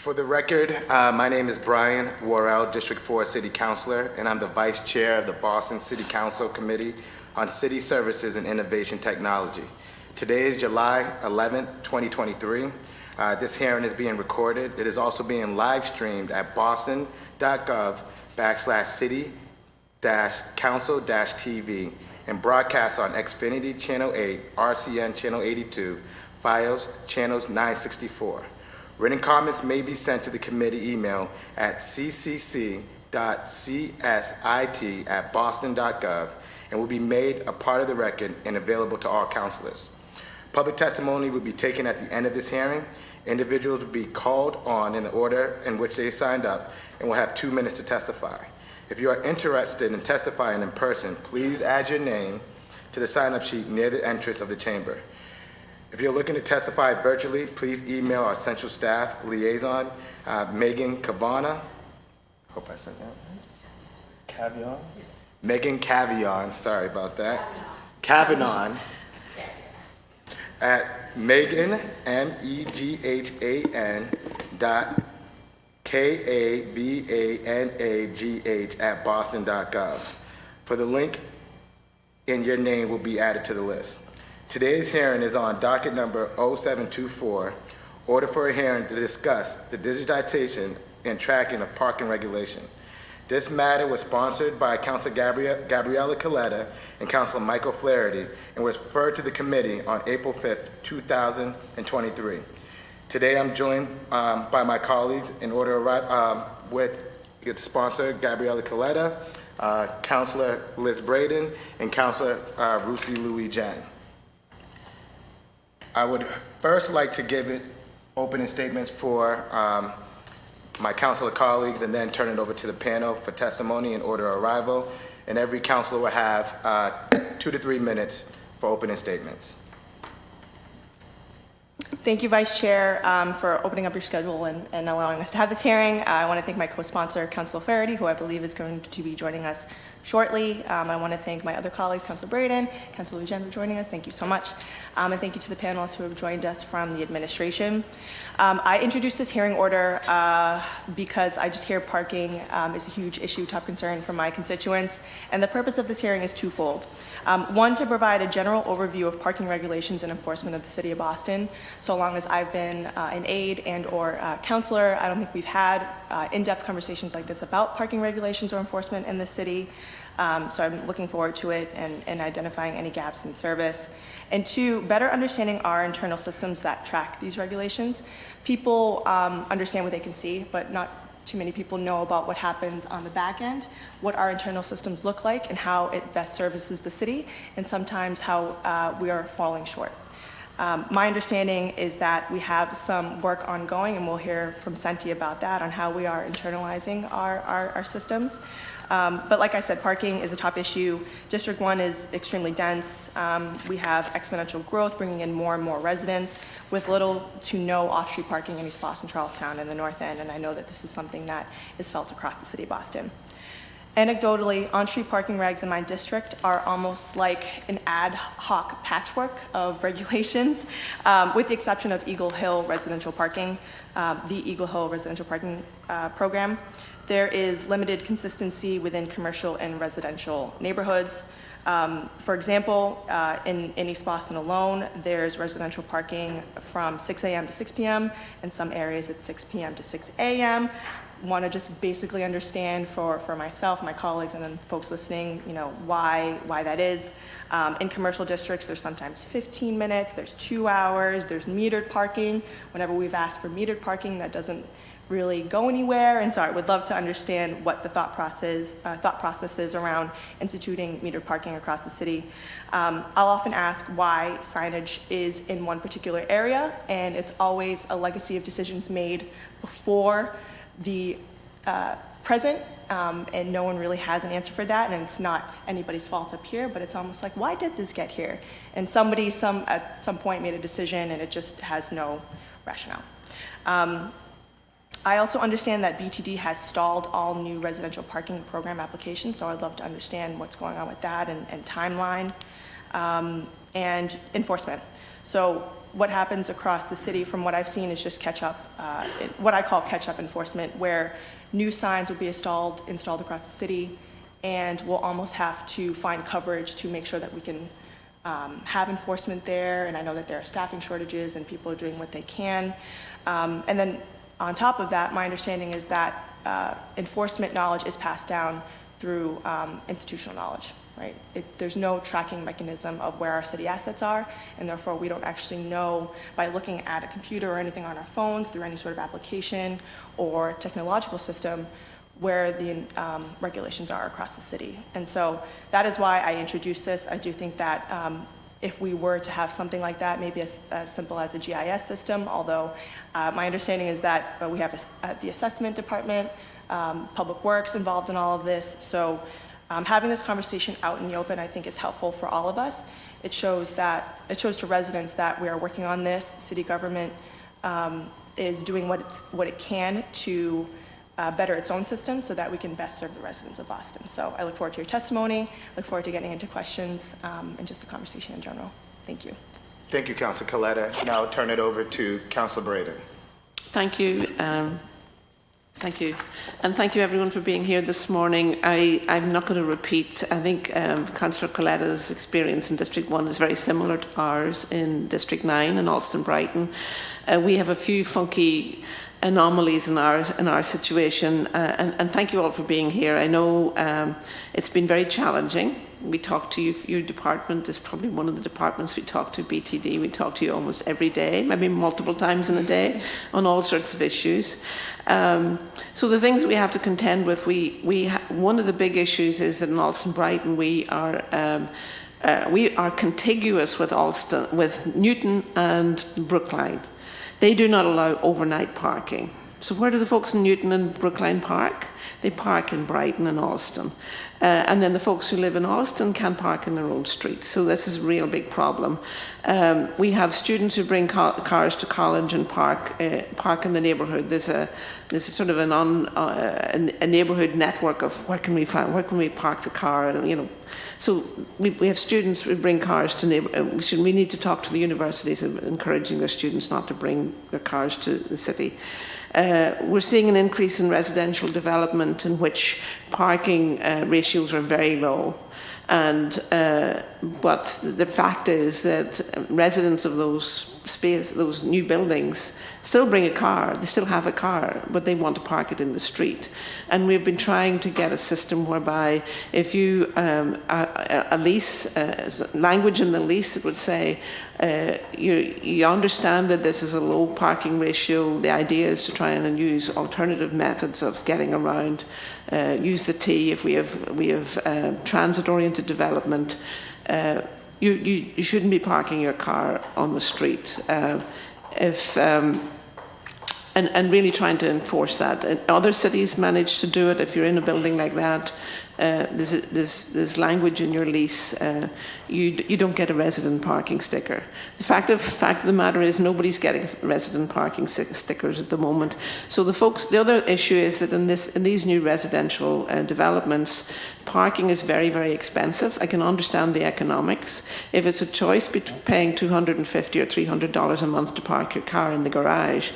For the record, my name is Brian Worrell, District 4 City Councilor, and I'm the Vice Chair of the Boston City Council Committee on City Services and Innovation Technology. Today is July 11, 2023. This hearing is being recorded. It is also being live streamed at boston.gov/city-council-TV and broadcast on Xfinity Channel 8, RCN Channel 82, Fios Channels 964. Written comments may be sent to the committee email at ccc.csit@boston.gov and will be made a part of the record and available to all councilors. Public testimony will be taken at the end of this hearing. Individuals will be called on in the order in which they signed up and will have 2 minutes to testify. If you are interested in testifying in person, please add your name to the sign-up sheet near the entrance of the chamber. If you're looking to testify virtually, please email our central staff liaison, Megan Cavana. Hope I said that right. Cavion? Megan Cavion, sorry about that. Cavanon. At Megan, MEGHAN KAVANAGH at boston.gov. For the link, and your name will be added to the list. Today's hearing is on docket number 0724, order for a hearing to discuss the digitization and tracking of parking regulation. This matter was sponsored by Councilor Gabriella Coletta and Councilor Michael Flaherty and was referred to the committee on April 5th, 2023. Today I'm joined by my colleagues in order with its sponsor, Gabriella Coletta, Councilor Liz Braden, and Councilor Rusi Louis Jen. I would first like to give it opening statements for my councilor colleagues and then turn it over to the panel for testimony in order of arrival. And every councilor will have 2 to 3 minutes for opening statements. Thank you, Vice Chair, for opening up your schedule and allowing us to have this hearing. I want to thank my co-sponsor, Councilor Flaherty, who I believe is going to be joining us shortly. I want to thank my other colleagues, Councilor Braden, Councilor Louis Jen, for joining us. Thank you so much. And thank you to the panelists who have joined us from the administration. I introduced this hearing order because I just hear parking is a huge issue, top concern for my constituents. And the purpose of this hearing is twofold. One, to provide a general overview of parking regulations and enforcement of the City of Boston. So long as I've been an aide and or counselor, I don't think we've had in-depth conversations like this about parking regulations or enforcement in the city. So I'm looking forward to it and identifying any gaps in service. And two, better understanding our internal systems that track these regulations. People understand what they can see, but not too many people know about what happens on the back end, what our internal systems look like, and how it best services the city, and sometimes how we are falling short. My understanding is that we have some work ongoing, and we'll hear from Senti about that, on how we are internalizing our systems. But like I said, parking is a top issue. District 1 is extremely dense. We have exponential growth, bringing in more and more residents with little to no off-street parking in East Boston, Charlestown, and the North End, and I know that this is something that is felt across the City of Boston. Anecdotally, on-street parking regs in my district are almost like an ad hoc patchwork of regulations, with the exception of Eagle Hill residential parking, the Eagle Hill residential parking program. There is limited consistency within commercial and residential neighborhoods. For example, in East Boston alone, there's residential parking from 6 a.m. to 6 p.m. in some areas it's 6 p.m. to 6 a.m. Want to just basically understand for myself, my colleagues, and then folks listening, why that is. In commercial districts, there's sometimes 15 minutes, there's 2 hours, there's metered parking. Whenever we've asked for metered parking, that doesn't really go anywhere, and so I would love to understand what the thought process is around instituting metered parking across the city. I'll often ask why signage is in one particular area, and it's always a legacy of decisions made before the present, and no one really has an answer for that, and it's not anybody's fault up here, but it's almost like, why did this get here? And somebody at some point made a decision, and it just has no rationale. I also understand that BTD has stalled all new residential parking program applications, so I'd love to understand what's going on with that and timeline, and enforcement. So what happens across the city, from what I've seen, is just catch-up, what I call catch-up enforcement, where new signs will be installed across the city, and we'll almost have to find coverage to make sure that we can have enforcement there. And I know that there are staffing shortages and people are doing what they can. And then on top of that, my understanding is that enforcement knowledge is passed down through institutional knowledge, right? There's no tracking mechanism of where our city assets are, and therefore we don't actually know by looking at a computer or anything on our phones through any sort of application or technological system where the regulations are across the city. And so that is why I introduced this. I do think that if we were to have something like that, maybe as simple as a GIS system, although my understanding is that we have the assessment department, Public Works involved in all of this. So having this conversation out in the open, I think, is helpful for all of us. It shows to residents that we are working on this. City government is doing what it can to better its own system so that we can best serve the residents of Boston. So I look forward to your testimony, look forward to getting into questions and just the conversation in general. Thank you. Thank you, Councilor Coletta. Now I'll turn it over to Councilor Braden. Thank you. Thank you. And thank you everyone for being here this morning. I'm not going to repeat. I think Councillor Coletta's experience in District 1 is very similar to ours in District 9 in Alston Brighton. We have a few funky anomalies in our situation, and thank you all for being here. I know it's been very challenging. We talk to you, your department is probably one of the departments we talk to, BTD. We talk to you almost every day, maybe multiple times in a day, on all sorts of issues. So the things we have to contend with, one of the big issues is that in Alston Brighton we are contiguous with Newton and Brookline. They do not allow overnight parking. So where do the folks in Newton and Brookline park? They park in Brighton and Alston. And then the folks who live in Alston can't park in their own streets. So this is a real big problem. We have students who bring cars to college and park in the neighbourhood. There's a sort of a neighbourhood network of where can we park the car, and So we have students who bring cars to we need to talk to the universities encouraging their students not to bring their cars to the city. We're seeing an increase in residential development in which parking ratios are very low. But the fact is that residents of those new buildings still bring a car. They still have a car, but they want to park it in the street. And we've been trying to get a system whereby if you a lease, language in the lease that would say you understand that this is a low parking ratio. The idea is to try and use alternative methods of getting around. Use the T if we have transit-oriented development. You shouldn't be parking your car on the street. And really trying to enforce that. And other cities manage to do it. If you're in a building like that, there's language in your lease. You don't get a resident parking sticker. The fact of the matter is nobody's getting resident parking stickers at the moment. So the other issue is that in these new residential developments, parking is very, very expensive. I can understand the economics. If it's a choice between paying $250 or $300 a month to park your car in the garage,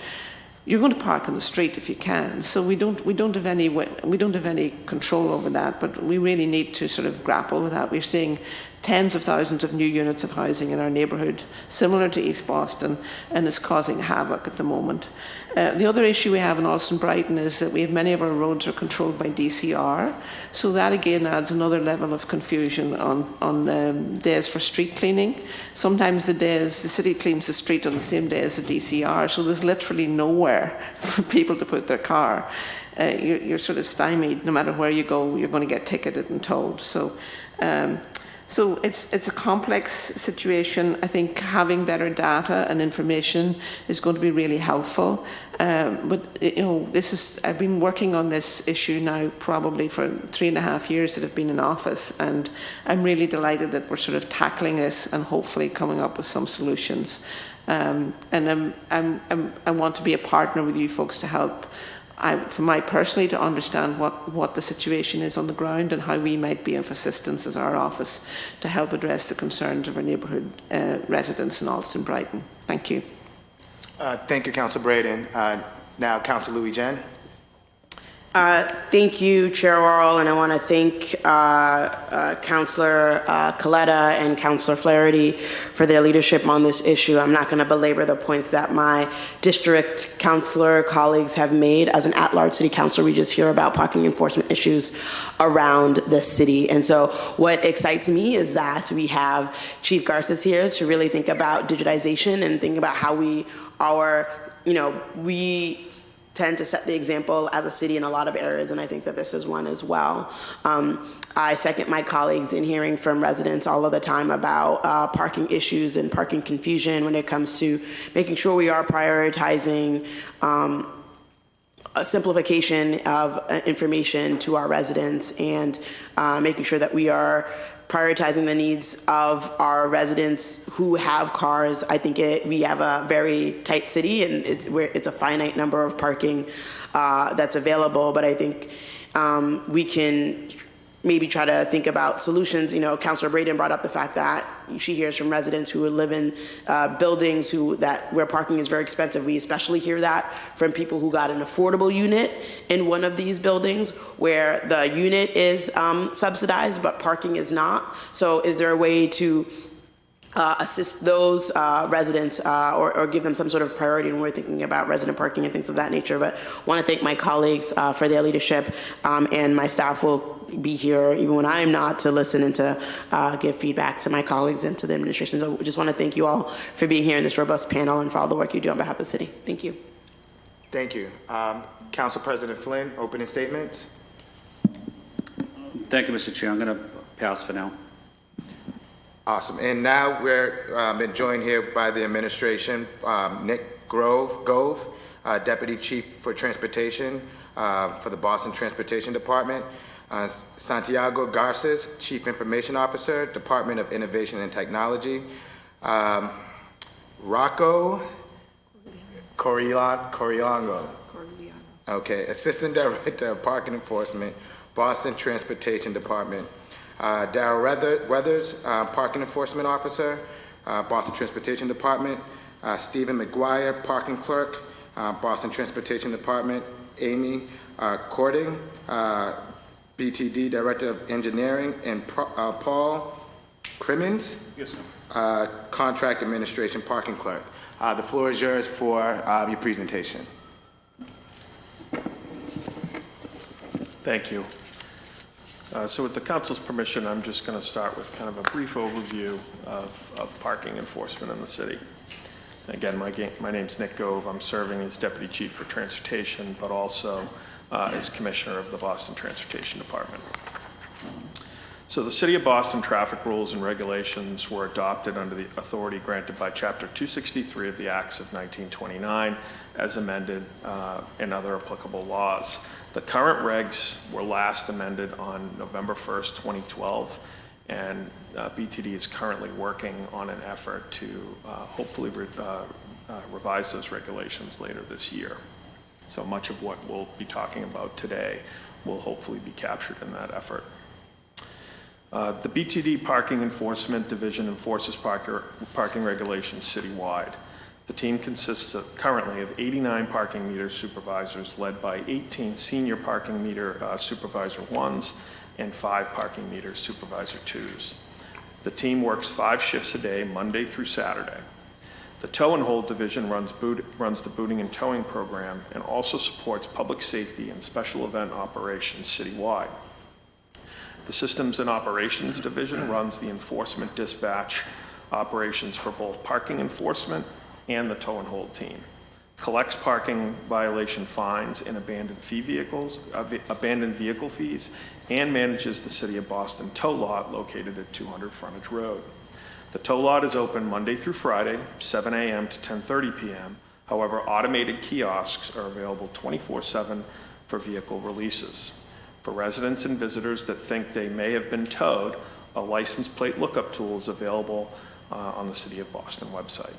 you're going to park on the street if you can. So we don't have any control over that, but we really need to sort of grapple with that. We're seeing tens of thousands of new units of housing in our neighbourhood, similar to East Boston, and it's causing havoc at the moment. The other issue we have in Alston Brighton is that many of our roads are controlled by DCR, so that again adds another level of confusion on days for street cleaning. Sometimes the city cleans the street on the same day as the DCR, so there's literally nowhere for people to put their car. You're sort of stymied. No matter where you go, you're going to get ticketed and towed. So it's a complex situation. I think having better data and information is going to be really helpful. But I've been working on this issue now probably for 3.5 years that I've been in office, and I'm really delighted that we're sort of tackling this and hopefully coming up with some solutions. And I want to be a partner with you folks to help for my personally to understand what the situation is on the ground and how we might be of assistance as our office to help address the concerns of our neighbourhood residents in Alston Brighton. Thank you. Thank you, Councillor Braden. Now, Councillor Louis Jen. Thank you, Chair Worrell, and I want to thank Councillor Coletta and Councillor Flaherty for their leadership on this issue. I'm not going to belabor the points that my district councillor colleagues have made. As an at-large city councillor, we just hear about parking enforcement issues around the city. And so what excites me is that we have Chief Garces here to really think about digitization and think about how we tend to set the example as a city in a lot of areas, and I think that this is one as well. I second my colleagues in hearing from residents all of the time about parking issues and parking confusion when it comes to making sure we are prioritizing a simplification of information to our residents and making sure that we are prioritizing the needs of our residents who have cars. I think we have a very tight city, and it's a finite number of parking that's available. But I think we can maybe try to think about solutions. Councillor Braden brought up the fact that she hears from residents who live in buildings where parking is very expensive. We especially hear that from people who got an affordable unit in one of these buildings where the unit is subsidized, but parking is not. So is there a way to assist those residents or give them some sort of priority when we're thinking about resident parking and things of that nature? But I want to thank my colleagues for their leadership, and my staff will be here even when I'm not to listen and to give feedback to my colleagues and to the administration. So I just want to thank you all for being here in this robust panel and for all the work you do on behalf of the city. Thank you. Thank you. Council President Flynn, opening statements. Thank you, Mr. Chair. I'm going to pass for now. Awesome. And now we're been joined here by the administration, Nick Gove, Deputy Chief for Transportation for the Boston Transportation Department, Santiago Garces, Chief Information Officer, Department of Innovation and Technology, Rocco Coriango, okay, Assistant Director of Parking Enforcement, Boston Transportation Department, Darrell Weathers, Parking Enforcement Officer, Boston Transportation Department, Stephen McGuire, Parking Clerk, Boston Transportation Department, Amy Cording, BTD Director of Engineering, and Paul Crimmins, Yes, sir. Contract Administration Parking Clerk. The floor is yours for your presentation. Thank you. So with the council's permission, I'm just going to start with kind of a brief overview of parking enforcement in the city. Again, my name's Nick Gove. I'm serving as Deputy Chief for Transportation, but also as Commissioner of the Boston Transportation Department. So the City of Boston traffic rules and regulations were adopted under the authority granted by Chapter 263 of the Acts of 1929 as amended in other applicable laws. The current regs were last amended on November 1st, 2012, and BTD is currently working on an effort to hopefully revise those regulations later this year. So much of what we'll be talking about today will hopefully be captured in that effort. The BTD Parking Enforcement Division enforces parking regulations citywide. The team consists currently of 89 parking meter supervisors led by 18 senior parking meter supervisor 1s and 5 parking meter supervisor 2s. The team works 5 shifts a day, Monday through Saturday. The Tow and Hold Division runs the booting and towing program and also supports public safety and special event operations citywide. The Systems and Operations Division runs the enforcement dispatch operations for both parking enforcement and the tow and hold team, collects parking violation fines and abandoned vehicle fees, and manages the City of Boston tow lot located at 200 Frontage Road. The tow lot is open Monday through Friday, 7 a.m. to 10:30 p.m. However, automated kiosks are available 24/7 for vehicle releases. For residents and visitors that think they may have been towed, a license plate lookup tool is available on the City of Boston website.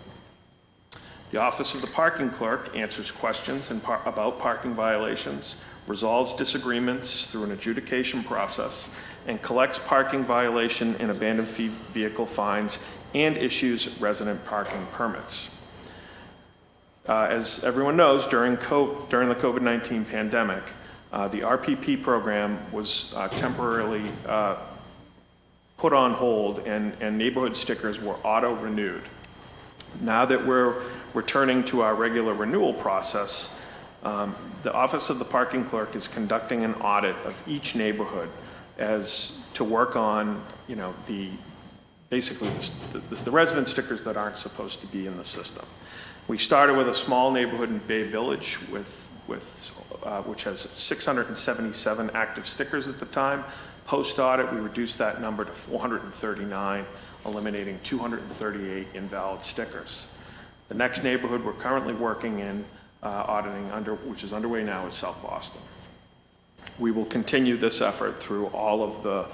The Office of the Parking Clerk answers questions about parking violations, resolves disagreements through an adjudication process, and collects parking violation and abandoned vehicle fines and issues resident parking permits. As everyone knows, during the COVID-19 pandemic, the RPP program was temporarily put on hold, and neighborhood stickers were auto-renewed. Now that we're returning to our regular renewal process, the Office of the Parking Clerk is conducting an audit of each neighborhood as to work on, basically the resident stickers that aren't supposed to be in the system. We started with a small neighborhood in Bay Village which has 677 active stickers at the time. Post-audit, we reduced that number to 439, eliminating 238 invalid stickers. The next neighborhood we're currently working in auditing which is underway now, is South Boston. We will continue this effort through all of the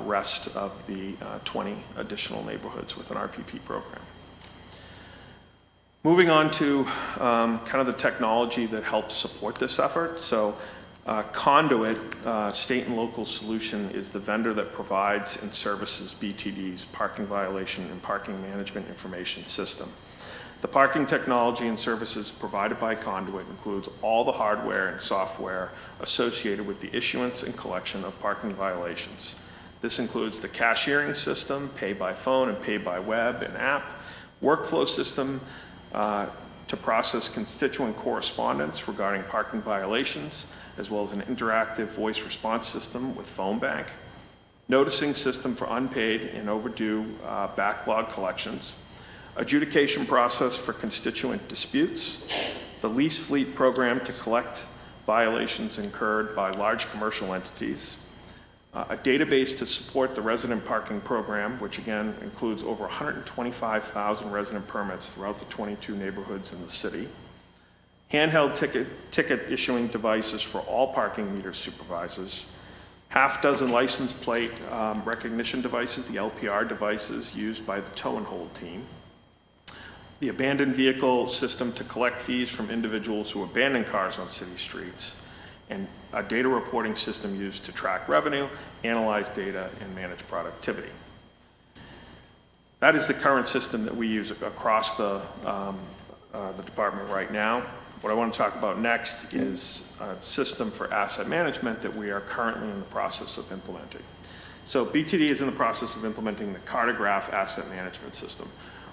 rest of the 20 additional neighborhoods with an RPP program. Moving on to kind of the technology that helps support this effort. So Conduit, state and local solution, is the vendor that provides and services BTD's parking violation and parking management information system. The parking technology and services provided by Conduit includes all the hardware and software associated with the issuance and collection of parking violations. This includes the cashiering system, pay by phone and pay by web and app, workflow system to process constituent correspondence regarding parking violations, as well as an interactive voice response system with phone bank, noticing system for unpaid and overdue backlog collections, adjudication process for constituent disputes, the lease fleet program to collect violations incurred by large commercial entities, a database to support the resident parking program, which again includes over 125,000 resident permits throughout the 22 neighborhoods in the city, handheld ticket issuing devices for all parking meter supervisors, half-dozen license plate recognition devices, the LPR devices used by the tow and hold team, the abandoned vehicle system to collect fees from individuals who abandon cars on city streets, and a data reporting system used to track revenue, analyze data, and manage productivity. That is the current system that we use across the department right now. What I want to talk about next is a system for asset management that we are currently in the process of implementing. So BTD is in the process of implementing the Cartograph asset management system.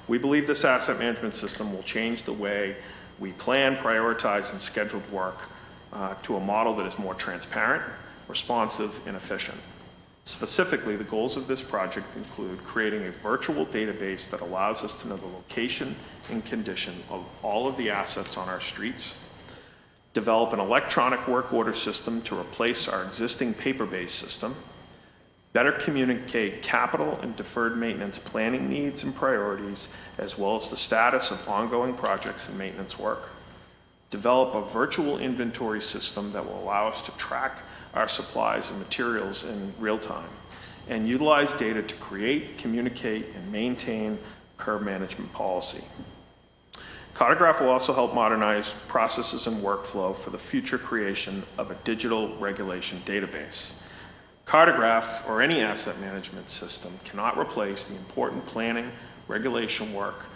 We believe this asset management system will change the way we plan, prioritize, and schedule work to a model that is more transparent, responsive, and efficient. Specifically, the goals of this project include creating a virtual database that allows us to know the location and condition of all of the assets on our streets, develop an electronic work order system to replace our existing paper-based system, better communicate capital and deferred maintenance planning needs and priorities, as well as the status of ongoing projects and maintenance work, develop a virtual inventory system that will allow us to track our supplies and materials in real time, and utilize data to create, communicate, and maintain curb management policy. Cartograph will also help modernize processes and workflow for the future creation of a digital regulation database. Cartograph, or any asset management system, cannot replace the important planning, regulation work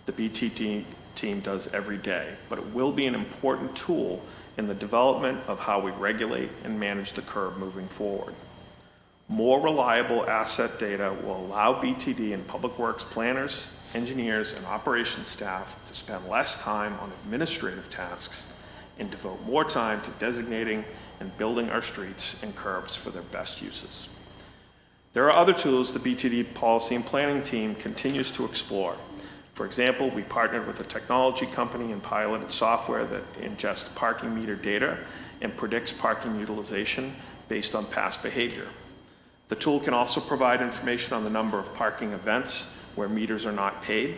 the BTD team does every day, but it will be an important tool in the development of how we regulate and manage the curb moving forward. More reliable asset data will allow BTD and Public Works planners, engineers, and operations staff to spend less time on administrative tasks and devote more time to designating and building our streets and curbs for their best uses. There are other tools the BTD policy and planning team continues to explore. For example, we partnered with a technology company and piloted software that ingests parking meter data and predicts parking utilization based on past behavior. The tool can also provide information on the number of parking events where meters are not paid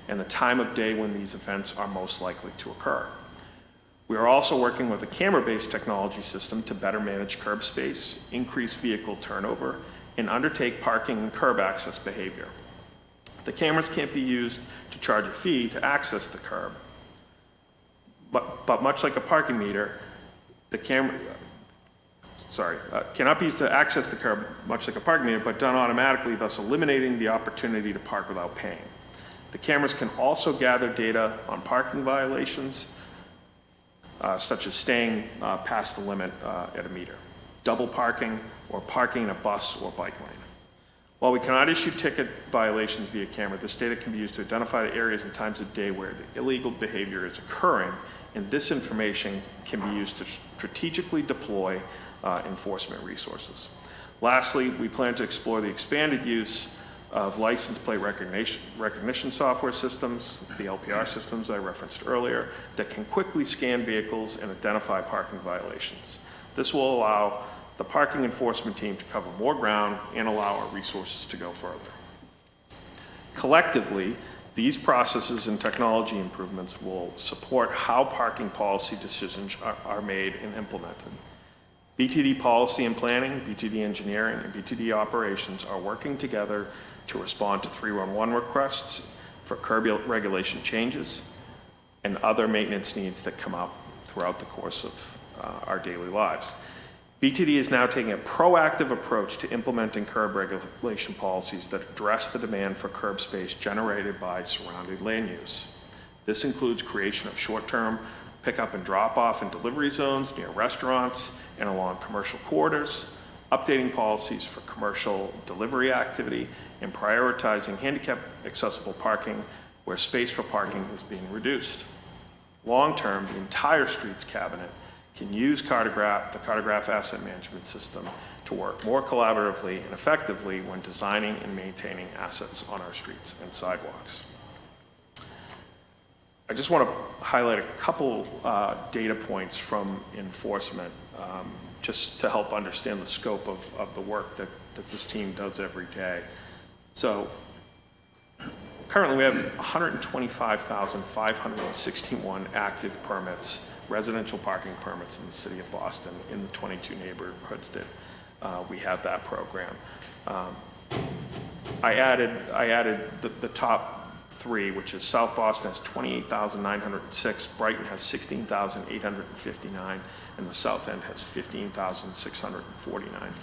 and the time of day when these events are most likely to occur. We are also working with a camera-based technology system to better manage curb space, increase vehicle turnover, and undertake parking and curb access behavior. The cameras can't be used to charge a fee to access the curb. but much like a parking meter, the camera, cannot be used to access the curb, much like a parking meter, but done automatically, thus eliminating the opportunity to park without paying. The cameras can also gather data on parking violations, such as staying past the limit at a meter, double parking, or parking in a bus or bike lane. While we cannot issue ticket violations via camera, this data can be used to identify the areas and times of day where the illegal behavior is occurring, and this information can be used to strategically deploy enforcement resources. Lastly, we plan to explore the expanded use of license plate recognition software systems, the LPR systems I referenced earlier, that can quickly scan vehicles and identify parking violations. This will allow the parking enforcement team to cover more ground and allow our resources to go further. Collectively, these processes and technology improvements will support how parking policy decisions are made and implemented. BTD policy and planning, BTD engineering, and BTD operations are working together to respond to 311 requests for curb regulation changes and other maintenance needs that come up throughout the course of our daily lives. BTD is now taking a proactive approach to implementing curb regulation policies that address the demand for curb space generated by surrounding land use. This includes creation of short-term pickup and drop-off and delivery zones near restaurants and along commercial corridors, updating policies for commercial delivery activity, and prioritizing handicap-accessible parking where space for parking is being reduced. Long-term, the entire streets cabinet can use the Cartograph asset management system to work more collaboratively and effectively when designing and maintaining assets on our streets and sidewalks. I just want to highlight a couple data points from enforcement just to help understand the scope of the work that this team does every day. So currently we have 125,561 active permits, residential parking permits in the city of Boston in the 22 neighborhoods that we have that program. I added the top three, which is South Boston has 28,906, Brighton has 16,859, and the South End has 15,649.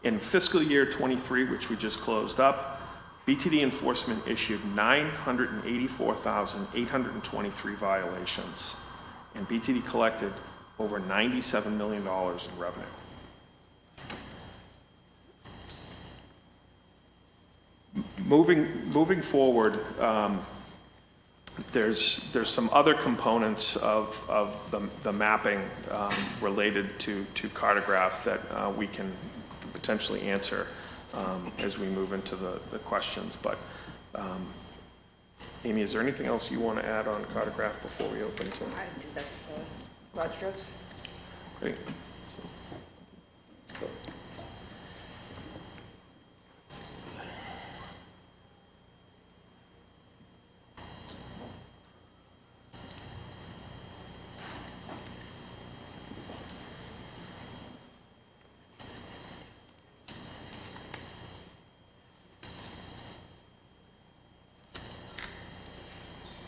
In fiscal year 23, which we just closed up, BTD enforcement issued 984,823 violations, and BTD collected over $97 million in revenue. Moving forward, there's some other components of the mapping related to Cartograph that we can potentially answer as we move into the questions. But Amy, is there anything else you want to add on Cartograph before we open to? I think that's broad strokes. Great.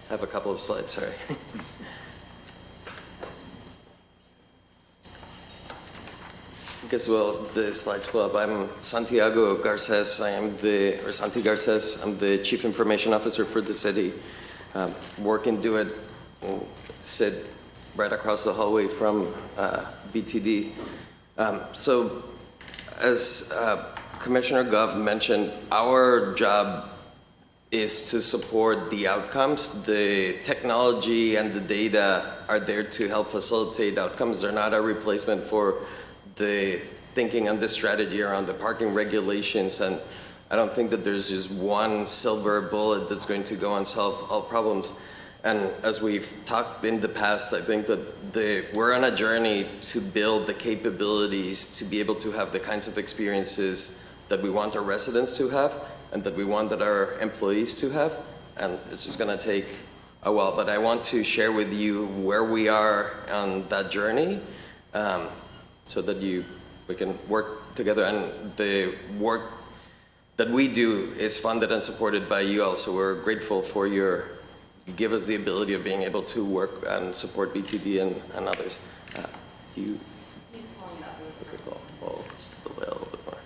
I have a couple of slides, sorry. Because, well, the slides pull up. I'm Santiago Garces. Santi Garces. I'm the Chief Information Officer for the city. Work and do it, sit right across the hallway from BTD. So, as Commissioner Gov mentioned, our job is to support the outcomes. The technology and the data are there to help facilitate outcomes. They're not a replacement for the thinking and the strategy around the parking regulations. And I don't think that there's just one silver bullet that's going to go and solve all problems. And as we've talked in the past, I think that we're on a journey to build the capabilities to be able to have the kinds of experiences that we want our residents to have and that we want that our employees to have, and it's just gonna take a while, but I want to share with you where we are on that journey so that we can work together, and the work that we do is funded and supported by you all, so we're grateful for your give us the ability of being able to work and support BTD and others. Do you? He's pulling it up. Okay, cool. We'll delay a little bit more.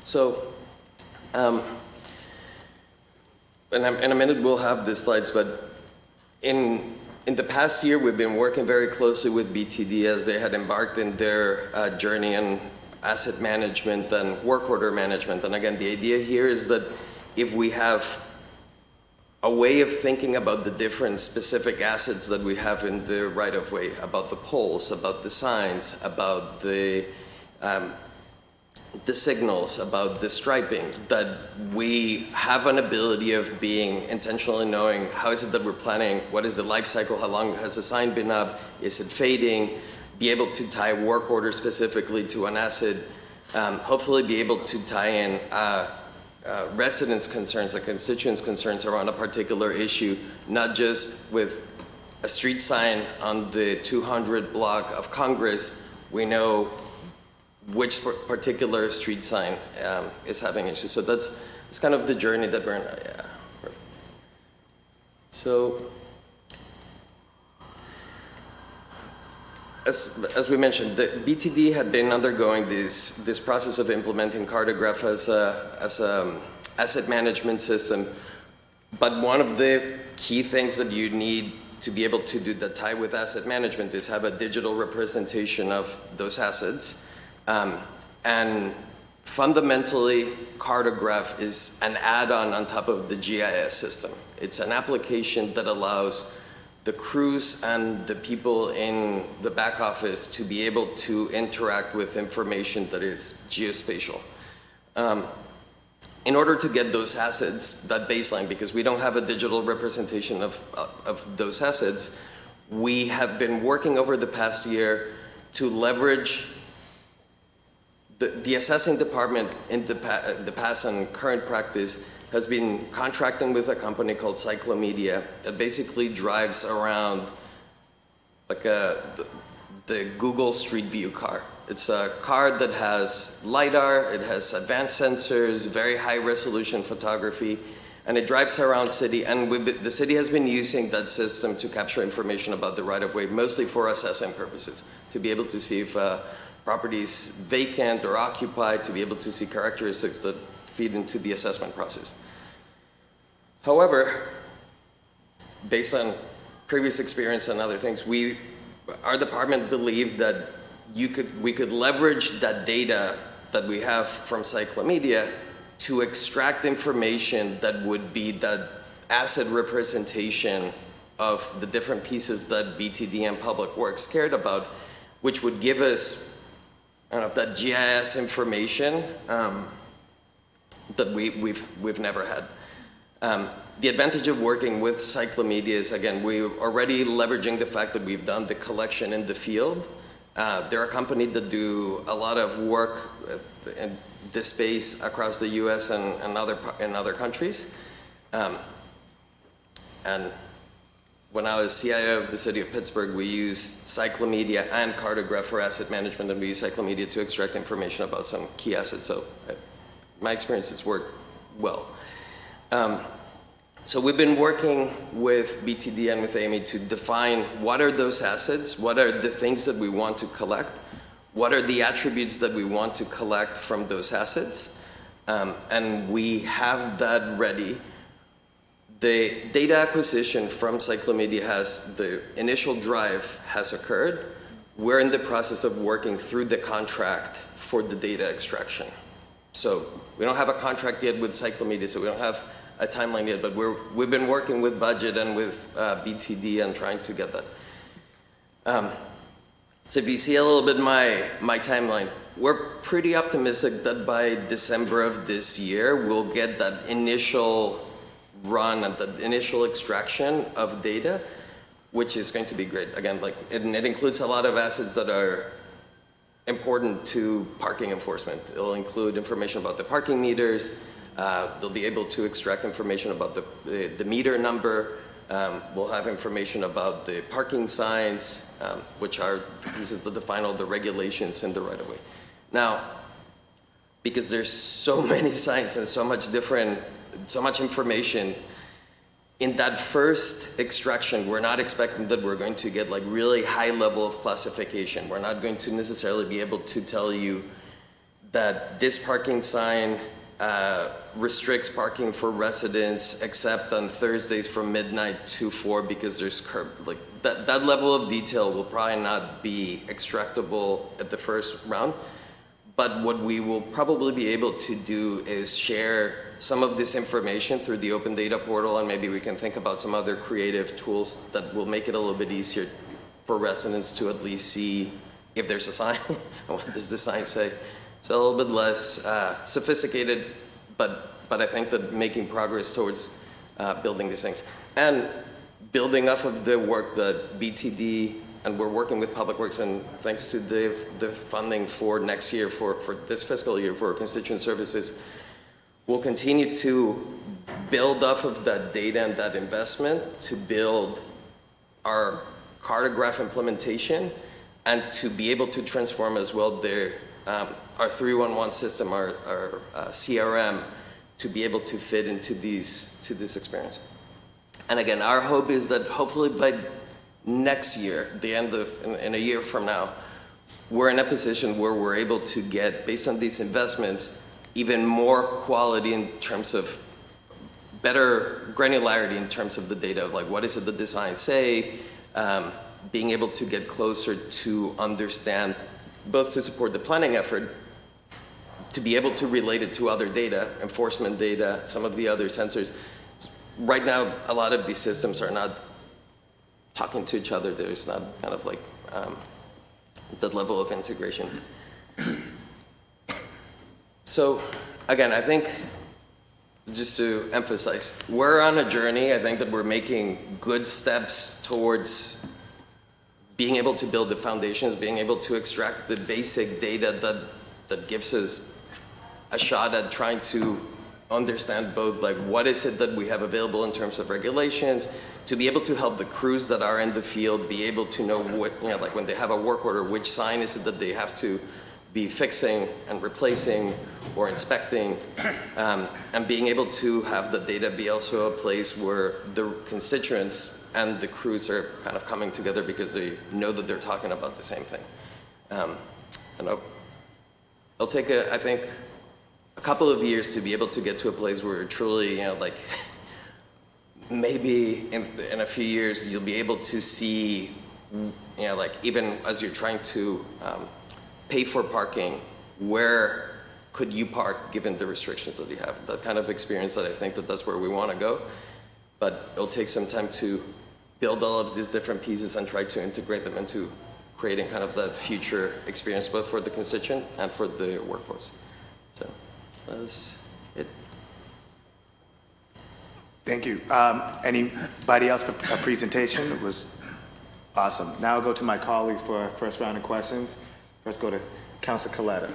So, in a minute we'll have the slides, but in the past year we've been working very closely with BTD as they had embarked in their journey in asset management and work order management. And again, the idea here is that if we have a way of thinking about the different specific assets that we have in the right-of-way, about the poles, about the signs, about the signals, about the striping, that we have an ability of being intentionally knowing how is it that we're planning, what is the life cycle, how long has the sign been up, is it fading, be able to tie work order specifically to an asset, hopefully be able to tie in residents' concerns, like constituents' concerns around a particular issue, not just with a street sign on the 200 block of Congress. We know which particular street sign is having issues. So that's kind of the journey that we're in. Yeah. So, as we mentioned, the BTD had been undergoing this process of implementing Cartograph as a asset management system. But one of the key things that you need to be able to do that tie with asset management is have a digital representation of those assets. And fundamentally, Cartograph is an add-on on top of the GIS system. It's an application that allows the crews and the people in the back office to be able to interact with information that is geospatial. In order to get those assets, that baseline, because we don't have a digital representation of those assets, we have been working over the past year to leverage the assessing department in the past and current practice has been contracting with a company called Cyclomedia that basically drives around like the Google Street View car. It's a car that has LiDAR, it has advanced sensors, very high resolution photography, and it drives around city. And the city has been using that system to capture information about the right-of-way, mostly for assessing purposes, to be able to see if property is vacant or occupied, to be able to see characteristics that feed into the assessment process. However, based on previous experience and other things, our department believed that we could leverage that data that we have from Cyclomedia to extract information that would be that asset representation of the different pieces that BTD and Public Works cared about, which would give us that GIS information that we've never had. The advantage of working with Cyclomedia is, again, we're already leveraging the fact that we've done the collection in the field. They're a company that do a lot of work in this space across the U.S. and other countries. And when I was CIO of the city of Pittsburgh, we used Cyclomedia and Cartograph for asset management, and we used Cyclomedia to extract information about some key assets. So my experience, it's worked well. So we've been working with BTD and with Amy to define what are those assets, what are the things that we want to collect, what are the attributes that we want to collect from those assets, and we have that ready. The data acquisition from Cyclomedia the initial drive has occurred. We're in the process of working through the contract for the data extraction. So we don't have a contract yet with Cyclomedia, so we don't have a timeline yet, but we've been working with budget and with BTD and trying to get that. So if you see a little bit my timeline, we're pretty optimistic that by December of this year, we'll get that initial run and the initial extraction of data, which is going to be great. Again, it includes a lot of assets that are important to parking enforcement. It'll include information about the parking meters. They'll be able to extract information about the meter number. We'll have information about the parking signs, which are pieces that define all the regulations in the right-of-way. Now, because there's so many signs and so much information, in that first extraction, we're not expecting that we're going to get like really high level of classification. We're not going to necessarily be able to tell you that this parking sign restricts parking for residents except on Thursdays from midnight to 4 because there's curb. Like that level of detail will probably not be extractable at the first round. But what we will probably be able to do is share some of this information through the open data portal, and maybe we can think about some other creative tools that will make it a little bit easier for residents to at least see if there's a sign and what does the sign say. So a little bit less sophisticated, but I think that making progress towards building these things. And building off of the work that BTD, and we're working with Public Works, and thanks to the funding for next year, for this fiscal year, for constituent services, we'll continue to build off of that data and that investment to build our cartograph implementation and to be able to transform as well our 311 system, our CRM, to be able to fit into this experience. And again, our hope is that hopefully by next year, in a year from now, we're in a position where we're able to get, based on these investments, even more quality in terms of better granularity in terms of the data of like what is it the designs say, being able to get closer to understand, both to support the planning effort, to be able to relate it to other data, enforcement data, some of the other sensors. Right now, a lot of these systems are not talking to each other. There's not kind of like that level of integration. So again, I think just to emphasize, we're on a journey. I think that we're making good steps towards being able to build the foundations, being able to extract the basic data that gives us a shot at trying to understand both like what is it that we have available in terms of regulations, to be able to help the crews that are in the field be able to know what, like when they have a work order, which sign is it that they have to be fixing and replacing or inspecting, and being able to have the data be also a place where the constituents and the crews are kind of coming together because they know that they're talking about the same thing. And it'll take, I think, a couple of years to be able to get to a place where truly, like maybe in a few years, you'll be able to see, like even as you're trying to pay for parking, where could you park given the restrictions that you have? That kind of experience that I think that's where we want to go. But it'll take some time to build all of these different pieces and try to integrate them into creating kind of that future experience, both for the constituent and for the workforce. So that's it. Thank you. Anybody else for a presentation? It was awesome. Now I'll go to my colleagues for our first round of questions. First go to Councilor Coletta.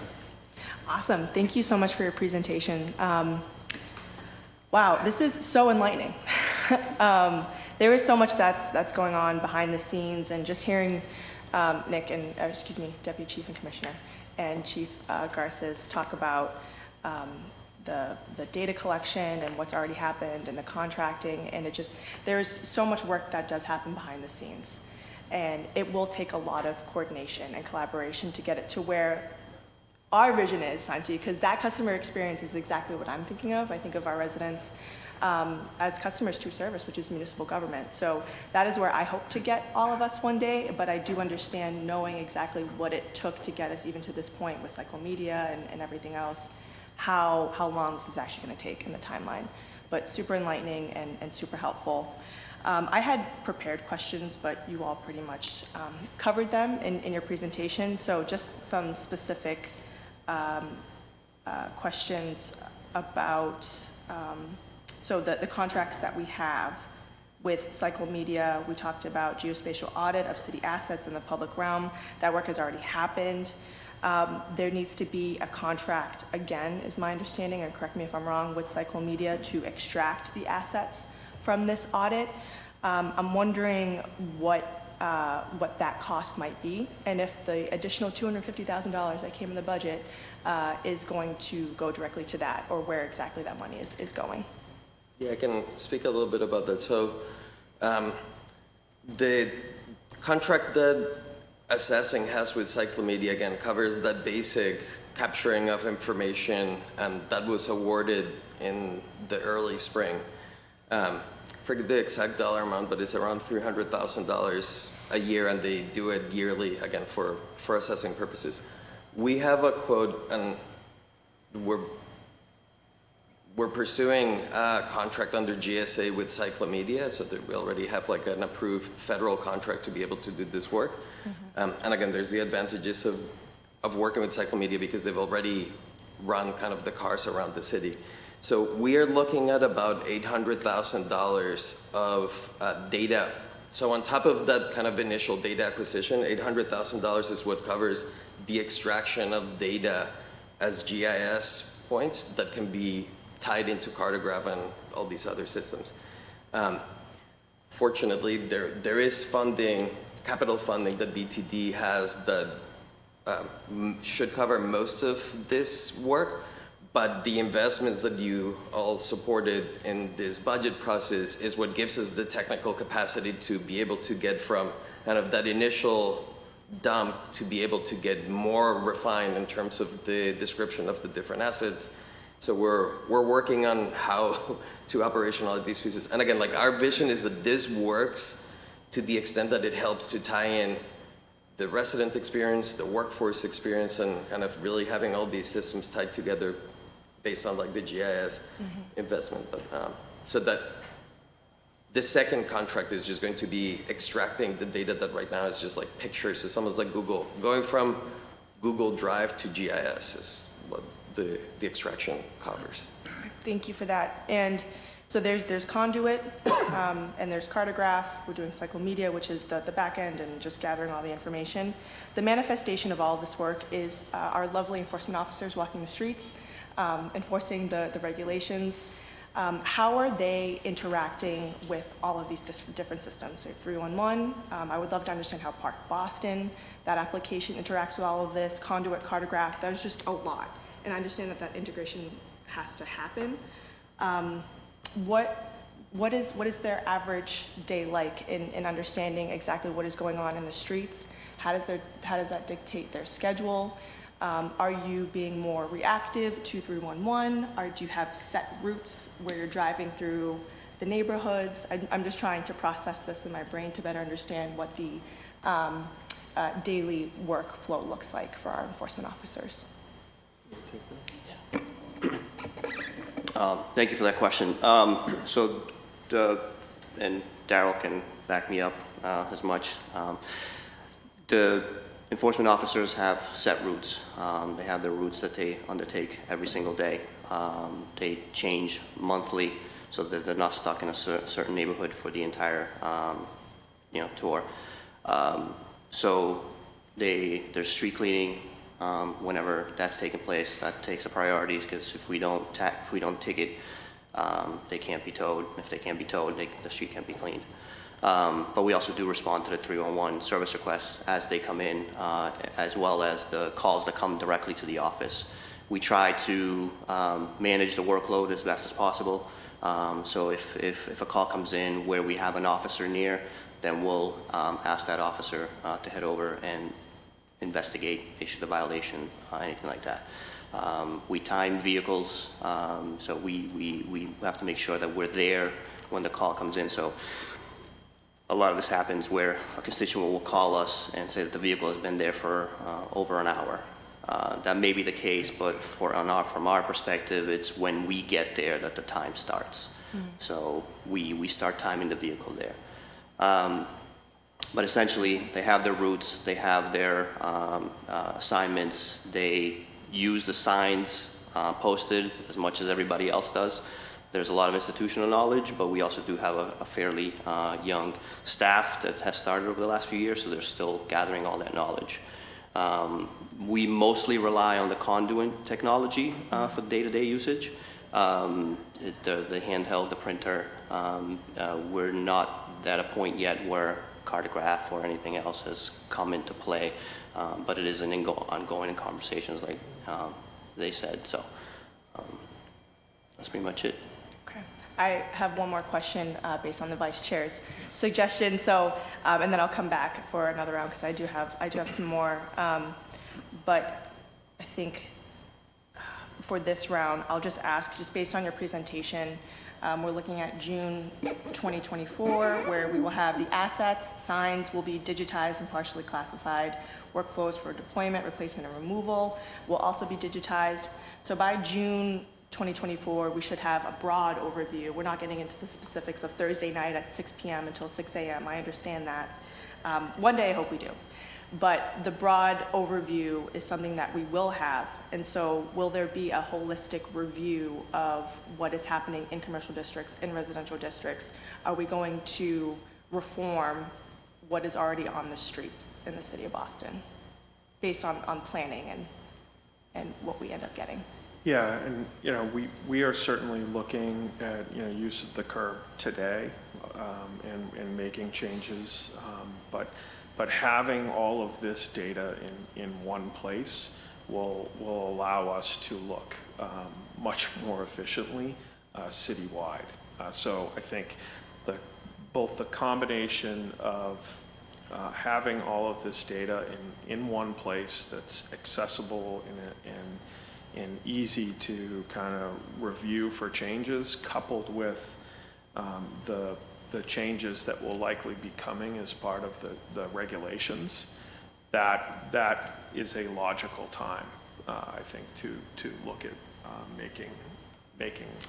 Awesome. Thank you so much for your presentation. Wow, this is so enlightening. There is so much that's going on behind the scenes, and just hearing Nick and, Deputy Chief and Commissioner and Chief Garces talk about the data collection and what's already happened and the contracting, and there's so much work that does happen behind the scenes. And it will take a lot of coordination and collaboration to get it to where our vision is, Santi, because that customer experience is exactly what I'm thinking of. I think of our residents as customers to service, which is municipal government. So that is where I hope to get all of us one day, but I do understand knowing exactly what it took to get us even to this point with Cycle Media and everything else, how long this is actually going to take in the timeline. But super enlightening and super helpful. I had prepared questions, but you all pretty much covered them in your presentation. So just some specific questions about so the contracts that we have with Cycle Media. We talked about geospatial audit of city assets in the public realm. That work has already happened. There needs to be a contract, again, is my understanding, and correct me if I'm wrong, with Cycle Media to extract the assets from this audit. I'm wondering what that cost might be, and if the additional $250,000 that came in the budget is going to go directly to that, or where exactly that money is going. Yeah, I can speak a little bit about that. So the contract that assessing has with Cyclomedia, again, covers that basic capturing of information, and that was awarded in the early spring. Forget the exact dollar amount, but it's around $300,000 a year, and they do it yearly, again, for assessing purposes. We have a quote, and we're pursuing a contract under GSA with Cyclomedia, so that we already have like an approved federal contract to be able to do this work. And again, there's the advantages of working with Cyclomedia because they've already run kind of the cars around the city. So we are looking at about $800,000 of data. So on top of that kind of initial data acquisition, $800,000 is what covers the extraction of data as GIS points that can be tied into Cartograph and all these other systems. Fortunately, there is funding, capital funding that BTD has that should cover most of this work, but the investments that you all supported in this budget process is what gives us the technical capacity to be able to get from kind of that initial dump to be able to get more refined in terms of the description of the different assets. So we're working on how to operationalize these pieces. And again, like our vision is that this works to the extent that it helps to tie in the resident experience, the workforce experience, and kind of really having all these systems tied together based on like the GIS investment. But, so that the second contract is just going to be extracting the data that right now is just like pictures. It's almost like Google. Going from Google Drive to GIS is what the extraction covers. Thank you for that. And so there's Conduit, and there's Cartograph. We're doing Cyclomedia, which is the back end and just gathering all the information. The manifestation of all of this work is our lovely enforcement officers walking the streets, enforcing the regulations. How are they interacting with all of these different systems? So 311, I would love to understand how Park Boston, that application interacts with all of this, Conduit, Cartograph, there's just a lot. And I understand that integration has to happen. What is their average day like in understanding exactly what is going on in the streets? How does that dictate their schedule? Are you being more reactive to 311? Or do you have set routes where you're driving through the neighborhoods? I'm just trying to process this in my brain to better understand what the daily workflow looks like for our enforcement officers. Thank you for that question. And Daryl can back me up as much. The enforcement officers have set routes. They have their routes that they undertake every single day. They change monthly so that they're not stuck in a certain neighborhood for the entire tour. So there's street cleaning. Whenever that's taking place, that takes a priority because if we don't ticket, they can't be towed. If they can't be towed, the street can't be cleaned. But we also do respond to the 311 service requests as they come in, as well as the calls that come directly to the office. We try to manage the workload as best as possible. So if a call comes in where we have an officer near, then we'll ask that officer to head over and investigate, issue the violation, anything like that. We time vehicles, so we have to make sure that we're there when the call comes in. So a lot of this happens where a constituent will call us and say that the vehicle has been there for over an hour. That may be the case, but from our perspective, it's when we get there that the time starts. So we start timing the vehicle there. But essentially, they have their routes, they have their assignments, they use the signs posted as much as everybody else does. There's a lot of institutional knowledge, but we also do have a fairly young staff that has started over the last few years, so they're still gathering all that knowledge. We mostly rely on the Conduit technology for day-to-day usage. The handheld, the printer, we're not at a point yet where Cartograph or anything else has come into play, but it is an ongoing conversations like they said, so that's pretty much it. Okay. I have one more question based on the vice chair's suggestion. So, and then I'll come back for another round because I do have some more. But I think for this round, I'll just ask, just based on your presentation, we're looking at June 2024, where we will have the assets, signs will be digitized and partially classified. Workflows for deployment, replacement, and removal will also be digitized. So by June 2024, we should have a broad overview. We're not getting into the specifics of Thursday night at 6 p.m. until 6 a.m. I understand that. One day I hope we do. But the broad overview is something that we will have. And so will there be a holistic review of what is happening in commercial districts, in residential districts? Are we going to reform what is already on the streets in the city of Boston based on planning and what we end up getting? Yeah, and, we are certainly looking at, use of the curb today and making changes. But having all of this data in one place will allow us to look much more efficiently citywide. So I think both the combination of having all of this data in one place that's accessible and easy to kind of review for changes, coupled with the changes that will likely be coming as part of the regulations, that is a logical time, I think, to look at making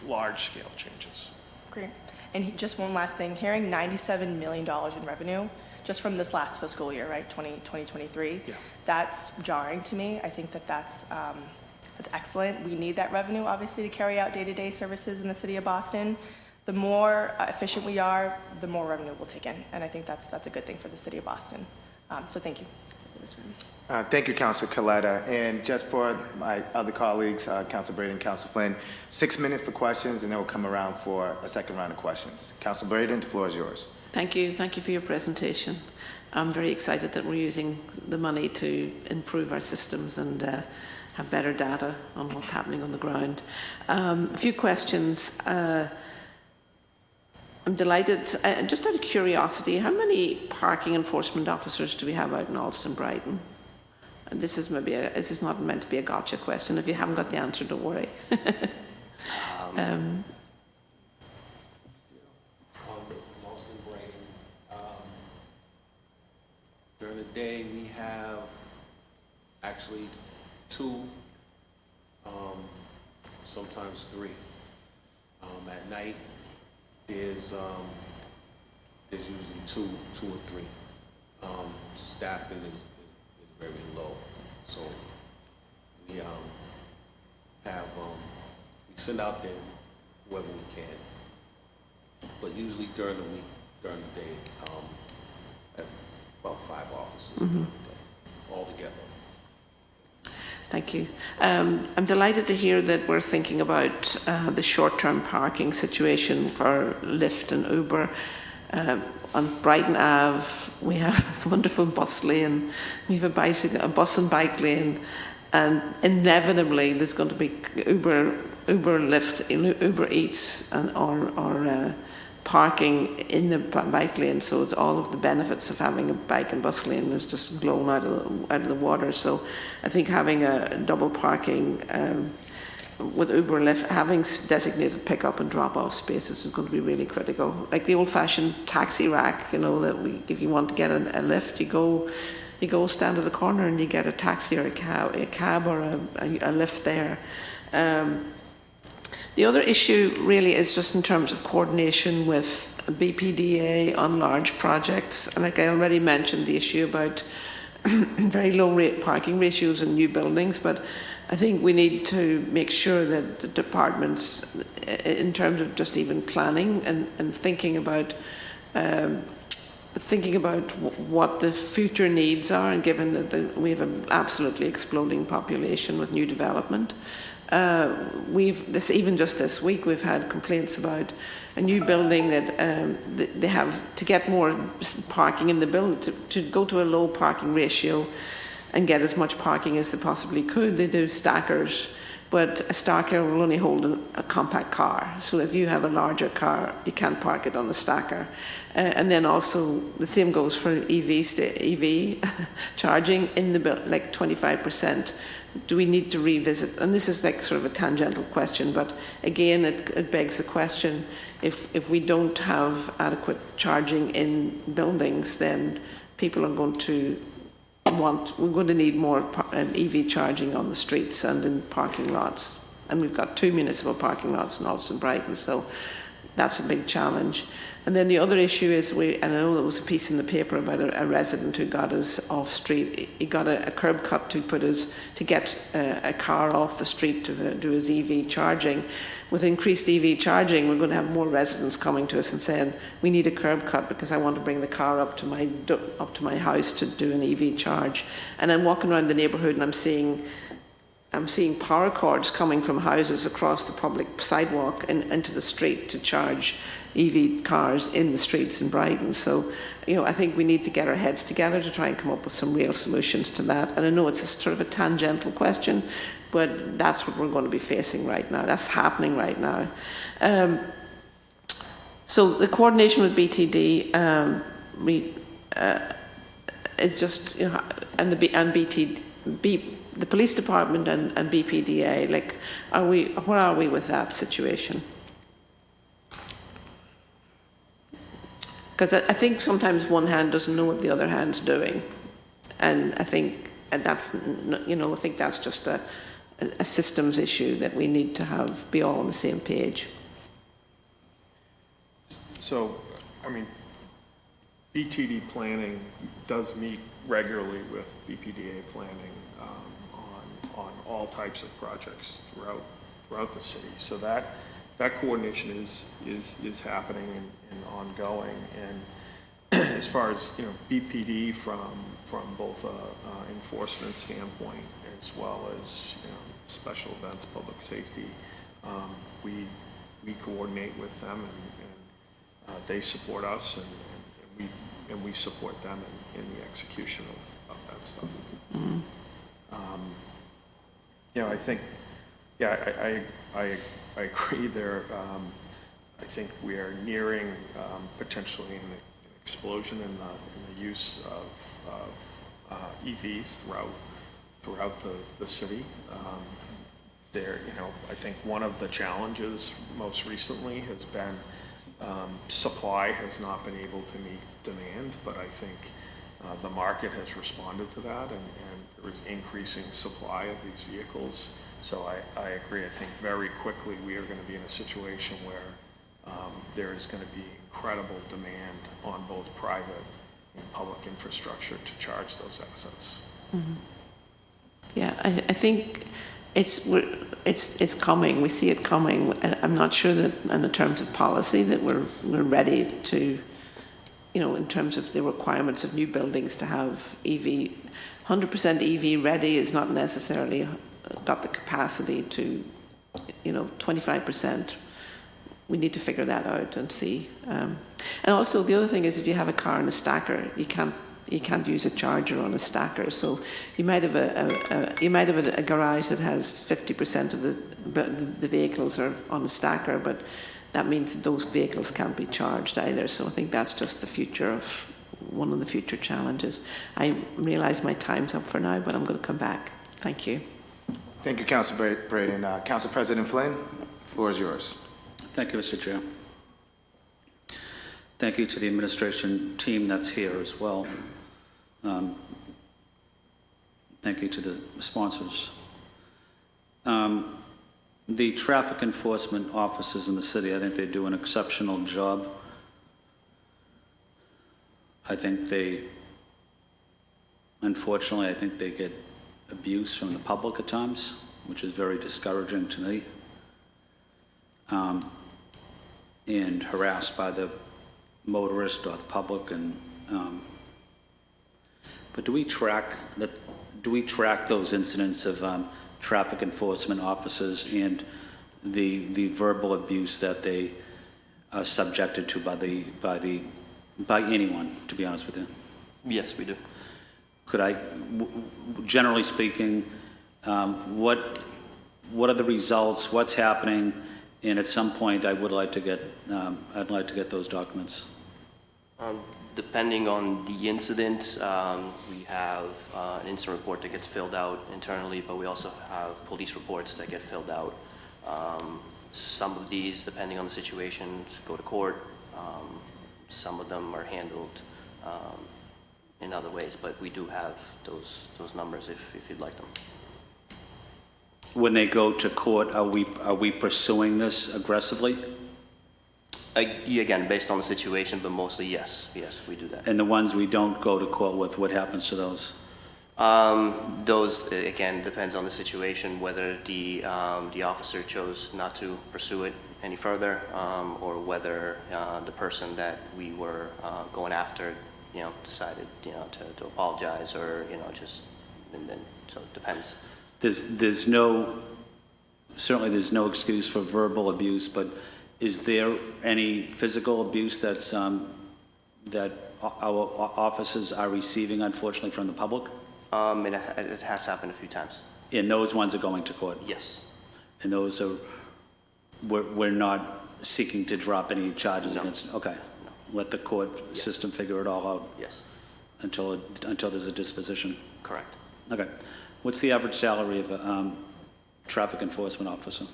large-scale changes. Great. And just one last thing, hearing $97 million in revenue just from this last fiscal year, right, 2023, Yeah. That's jarring to me. I think that's excellent. We need that revenue, obviously, to carry out day-to-day services in the city of Boston. The more efficient we are, the more revenue we'll take in. And I think that's a good thing for the city of Boston. So thank you. Thank you, Councilor Coletta. And just for my other colleagues, Councilor Braden, Councilor Flynn, 6 minutes for questions, and then we'll come around for a second round of questions. Councilor Braden, the floor is yours. Thank you. Thank you for your presentation. I'm very excited that we're using the money to improve our systems and have better data on what's happening on the ground. A few questions. I'm delighted, just out of curiosity, how many parking enforcement officers do we have out in Alston, Brighton? And this is not meant to be a gotcha question. If you haven't got the answer, don't worry. Alston, Brighton. During the day, we have actually 2, sometimes 3. At night, there's usually 2 or 3. Staffing is very low, so we we send out there whoever we can, but usually during the week, during the day, have about 5 officers during the day altogether. Thank you. I'm delighted to hear that we're thinking about the short-term parking situation for Lyft and Uber. On Brighton Ave, we have a wonderful bus lane. We have a bus and bike lane, and inevitably there's going to be Uber, Lyft, Uber Eats, or parking in the bike lane. So it's all of the benefits of having a bike and bus lane is just blown out of the water. So I think having a double parking with Uber and Lyft, having designated pick-up and drop-off spaces is going to be really critical. Like the old-fashioned taxi rack, that if you want to get a lift, you go stand at the corner and you get a taxi or a cab or a lift there. The other issue really is just in terms of coordination with BPDA on large projects. And like I already mentioned, the issue about very low rate parking ratios in new buildings, but I think we need to make sure that the departments, in terms of just even planning and thinking about what the future needs are, and given that we have an absolutely exploding population with new development. Even just this week, we've had complaints about a new building that they have to get more parking in the building, to go to a low parking ratio and get as much parking as they possibly could. They do stackers but a stacker will only hold a compact car. So if you have a larger car, you can't park it on the stacker. And then also the same goes for EV charging in the building, like 25%. Do we need to revisit? And this is like sort of a tangential question, but again, it begs the question: if we don't have adequate charging in buildings, then people are going to we're going to need more EV charging on the streets and in parking lots. And we've got 2 municipal parking lots in Alston Brighton, so that's a big challenge. And then the other issue is, and I know there was a piece in the paper about a resident who got his off street. He got a curb cut to get a car off the street to do his EV charging. With increased EV charging, we're going to have more residents coming to us and saying, we need a curb cut because I want to bring the car up to my house to do an EV charge. And I'm walking around the neighbourhood and I'm seeing power cords coming from houses across the public sidewalk and into the street to charge EV cars in the streets in Brighton. So, I think we need to get our heads together to try and come up with some real solutions to that. And I know it's a sort of a tangential question, but that's what we're going to be facing right now. That's happening right now. So the coordination with BTD, it's just, and the police department and BPDA, like, where are we with that situation? Because I think sometimes one hand doesn't know what the other hand's doing, and I think that's just a systems issue that we need to be all on the same page. So, I mean, BTD planning does meet regularly with BPDA planning on all types of projects throughout the city. So that coordination is happening and ongoing. And as far as BPD from both a enforcement standpoint as well as special events, public safety, we coordinate with them and they support us and we support them in the execution of that stuff. Mm-hmm. I think, I agree there. I think we are nearing potentially an explosion in the use of EVs throughout the city. I think one of the challenges most recently has been supply has not been able to meet demand, but I think the market has responded to that, and there is increasing supply of these vehicles. So I agree. I think very quickly we are going to be in a situation where there is going to be incredible demand on both private and public infrastructure to charge those assets. Mm-hmm. Yeah, I think it's coming. We see it coming. I'm not sure that in terms of policy that we're ready to, in terms of the requirements of new buildings to have 100% EV ready is not necessarily got the capacity to, 25%. We need to figure that out and see. And also the other thing is, if you have a car and a stacker, you can't use a charger on a stacker. So you might have a garage that has 50% of the vehicles are on a stacker, but that means that those vehicles can't be charged either. So I think that's just one of the future challenges. I realise my time's up for now, but I'm going to come back. Thank you. Thank you, Councilor Braden. Council President Flynn, the floor is yours. Thank you, Mr. Chair. Thank you to the administration team that's here as well. Thank you to the sponsors. The traffic enforcement officers in the city, I think they do an exceptional job. Unfortunately, I think they get abuse from the public at times, which is very discouraging to me, and harassed by the motorist or the public. But do we track those incidents of traffic enforcement officers and the verbal abuse that they are subjected to by anyone? To be honest with you, Yes, we do. generally speaking, what what are the results, what's happening, and at some point, I would like to get, I'd like to get those documents. Depending on the incident, we have an incident report that gets filled out internally, but we also have police reports that get filled out. Some of these, depending on the situations, go to court. Some of them are handled in other ways, but we do have those numbers if you'd like them. When they go to court, are we pursuing this aggressively? Again, based on the situation, but mostly yes, we do that. And the ones we don't go to court with, what happens to those? Those, again, depends on the situation, whether the officer chose not to pursue it any further, or whether the person that we were going after, decided, to apologize, or, just, and then, so it depends. There's no, certainly there's no excuse for verbal abuse, but is there any physical abuse that's, that our officers are receiving, unfortunately, from the public? It has happened a few times. And those ones are going to court? Yes. And those are, we're not seeking to drop any charges No. against, okay. No. Let the court Yes. system figure it all out Yes. until there's a disposition. Correct. Okay. What's the average salary of a traffic enforcement officer?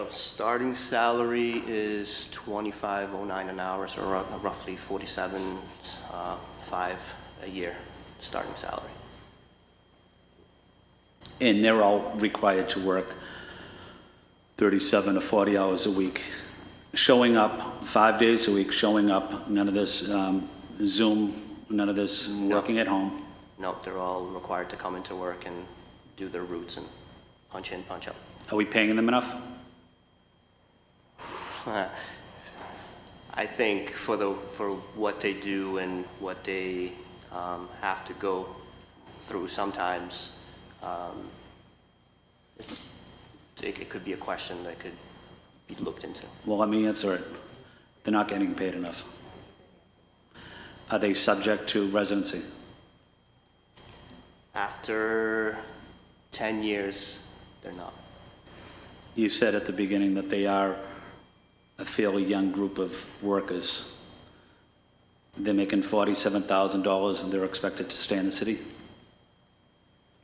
Starting salary is $25.09 an hour, so roughly $47.5 a year starting salary. And they're all required to work 37 to 40 hours a week, showing up 5 days a week, showing up, none of this Zoom, none of this working at home. No, they're all required to come into work and do their routes and punch in, punch out. Are we paying them enough? I think for what they do and what they have to go through sometimes, it could be a question that could be looked into. Well, let me answer it. They're not getting paid enough. Are they subject to residency? After 10 years, they're not. You said at the beginning that they are a fairly young group of workers. They're making $47,000 and they're expected to stay in the city?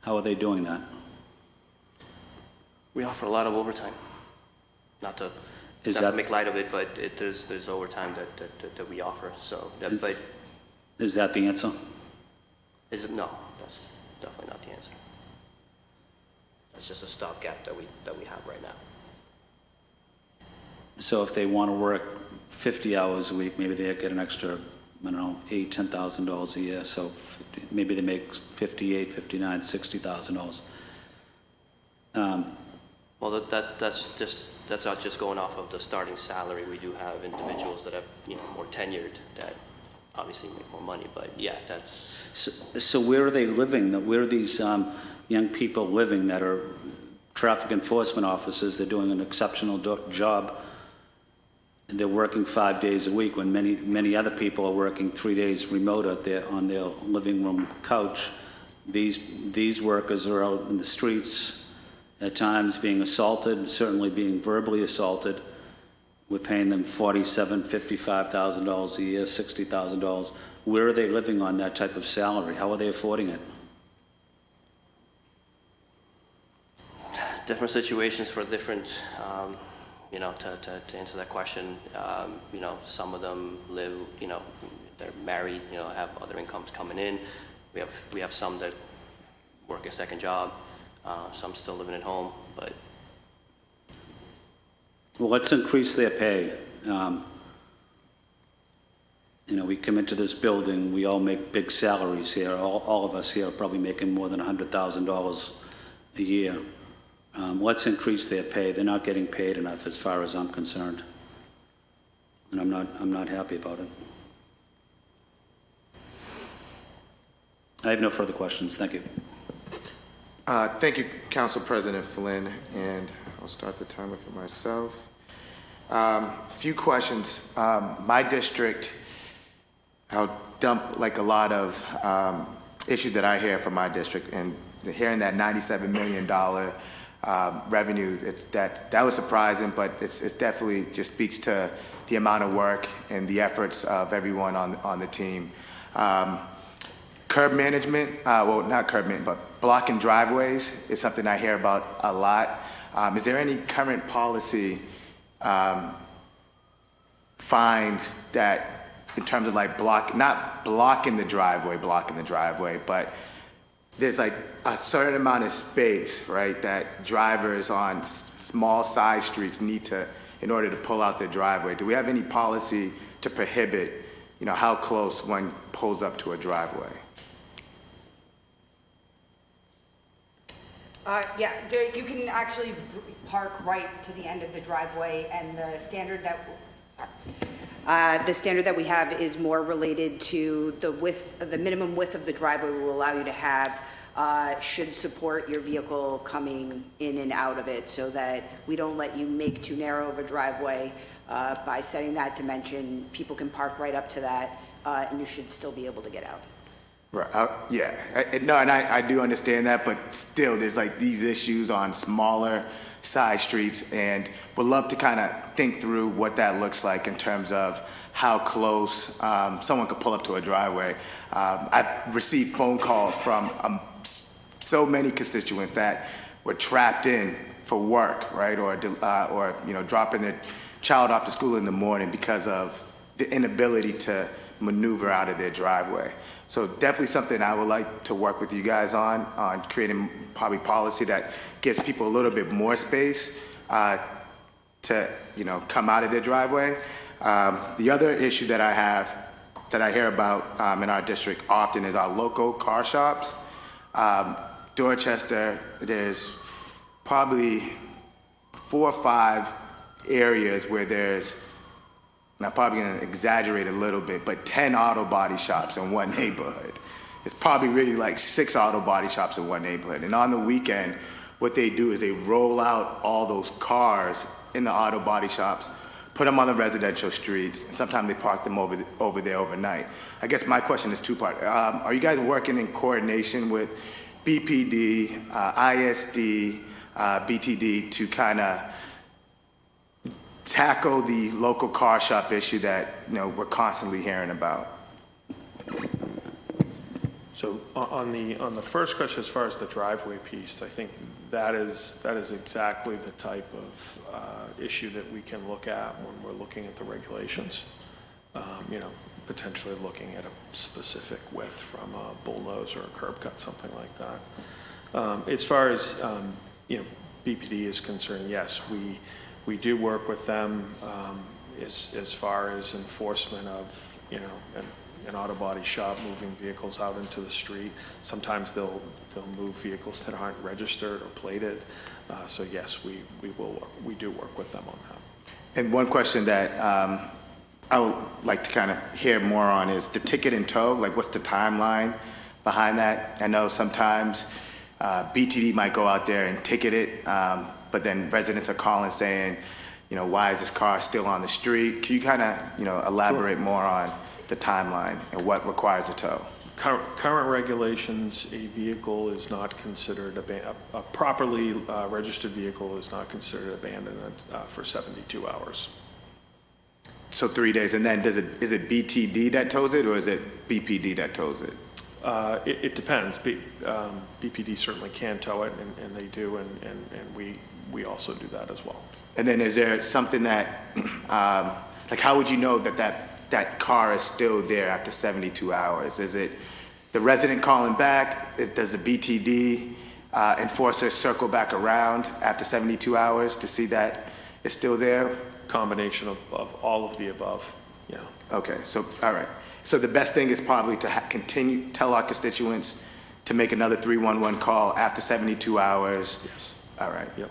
How are they doing that? We offer a lot of overtime. Not to make light of it, but there's overtime that we offer. So, but Is that the answer? is it? No, that's definitely not the answer. That's just a stopgap that we have right now. So if they want to work 50 hours a week, maybe they get an extra, I don't know, $8,000, $10,000 a year. So maybe they make $58,000, $59,000, $60,000. Well, that's not just going off of the starting salary. We do have individuals that have more tenured that obviously make more money. But yeah, that's So where are they living? Where are these young people living that are traffic enforcement officers? They're doing an exceptional job. And they're working 5 days a week when many other people are working 3 days remote out there on their living room couch. These workers are out in the streets at times being assaulted, certainly being verbally assaulted. We're paying them $47,000, $55,000 a year, $60,000. Where are they living on that type of salary? How are they affording it? different situations for different, to answer that question. Some of them live, they're married, have other incomes coming in. We have some that work a second job, some still living at home, but Well, let's increase their pay. We come into this building, we all make big salaries here. All of us here are probably making more than $100,000 a year. Let's increase their pay. They're not getting paid enough as far as I'm concerned. And I'm not happy about it. I have no further questions. Thank you. Thank you, Council President Flynn, and I'll start the timer for myself. Few questions. My district, I'll dump like a lot of issues that I hear from my district, and hearing that $97 million revenue. That was surprising, but it's definitely just speaks to the amount of work and the efforts of everyone on the team. Curb management, well, not curb management, but blocking driveways is something I hear about a lot. Is there any current policy fines that, in terms of like not blocking the driveway, but there's like a certain amount of space, right, that drivers on small side streets need to, in order to pull out their driveway? Do we have any policy to prohibit, how close one pulls up to a driveway? Yeah, you can actually park right to the end of the driveway, and the standard that we have is more related to the width, the minimum width of the driveway will allow you to have, should support your vehicle coming in and out of it, so that we don't let you make too narrow of a driveway. By setting that dimension, people can park right up to that, and you should still be able to get out. Right. Yeah. I do understand that, but still, there's like these issues on smaller side streets, and would love to kind of think through what that looks like in terms of how close someone could pull up to a driveway. I've received phone calls from so many constituents that were trapped in for work, right, or dropping their child off to school in the morning because of the inability to maneuver out of their driveway. So definitely something I would like to work with you guys on creating probably policy that gives people a little bit more space to come out of their driveway. The other issue that I have, that I hear about in our district often, is our local car shops. Dorchester, there's probably 4 or 5 areas where there's, and I'm probably going to exaggerate a little bit, but 10 auto body shops in one neighborhood. It's probably really like 6 auto body shops in one neighborhood. And on the weekend, what they do is they roll out all those cars in the auto body shops, put them on the residential streets, and sometimes they park them over there overnight. I guess my question is two-part. Are you guys working in coordination with BPD, ISD, BTD to kind of tackle the local car shop issue that we're constantly hearing about? So on the first question, as far as the driveway piece, I think that is exactly the type of issue that we can look at when we're looking at the regulations. Potentially looking at a specific width from a bullnose or a curb cut, something like that. As far as BPD is concerned, yes, we do work with them as far as enforcement of an auto body shop moving vehicles out into the street. Sometimes they'll move vehicles that aren't registered or plated. So yes, we do work with them on that. And one question that I would like to kind of hear more on is the ticket and tow. Like, what's the timeline behind that? I know sometimes BTD might go out there and ticket it, but then residents are calling saying, why is this car still on the street? Can you kind of, elaborate more on the timeline and what requires a tow? Current regulations, a vehicle is not considered a properly registered vehicle is not considered abandoned for 72 hours. So 3 days, and then is it BTD that tows it, or is it BPD that tows it? It depends. BPD certainly can tow it, and they do, and we also do that as well. And then is there something that, like, how would you know that car is still there after 72 hours? Is it the resident calling back? Does the BTD enforcer circle back around after 72 hours to see that it's still there? Combination of all of the above, yeah. Okay, so, all right. So the best thing is probably to continue, tell our constituents to make another 311 call after 72 hours. Yes. All right. Yep.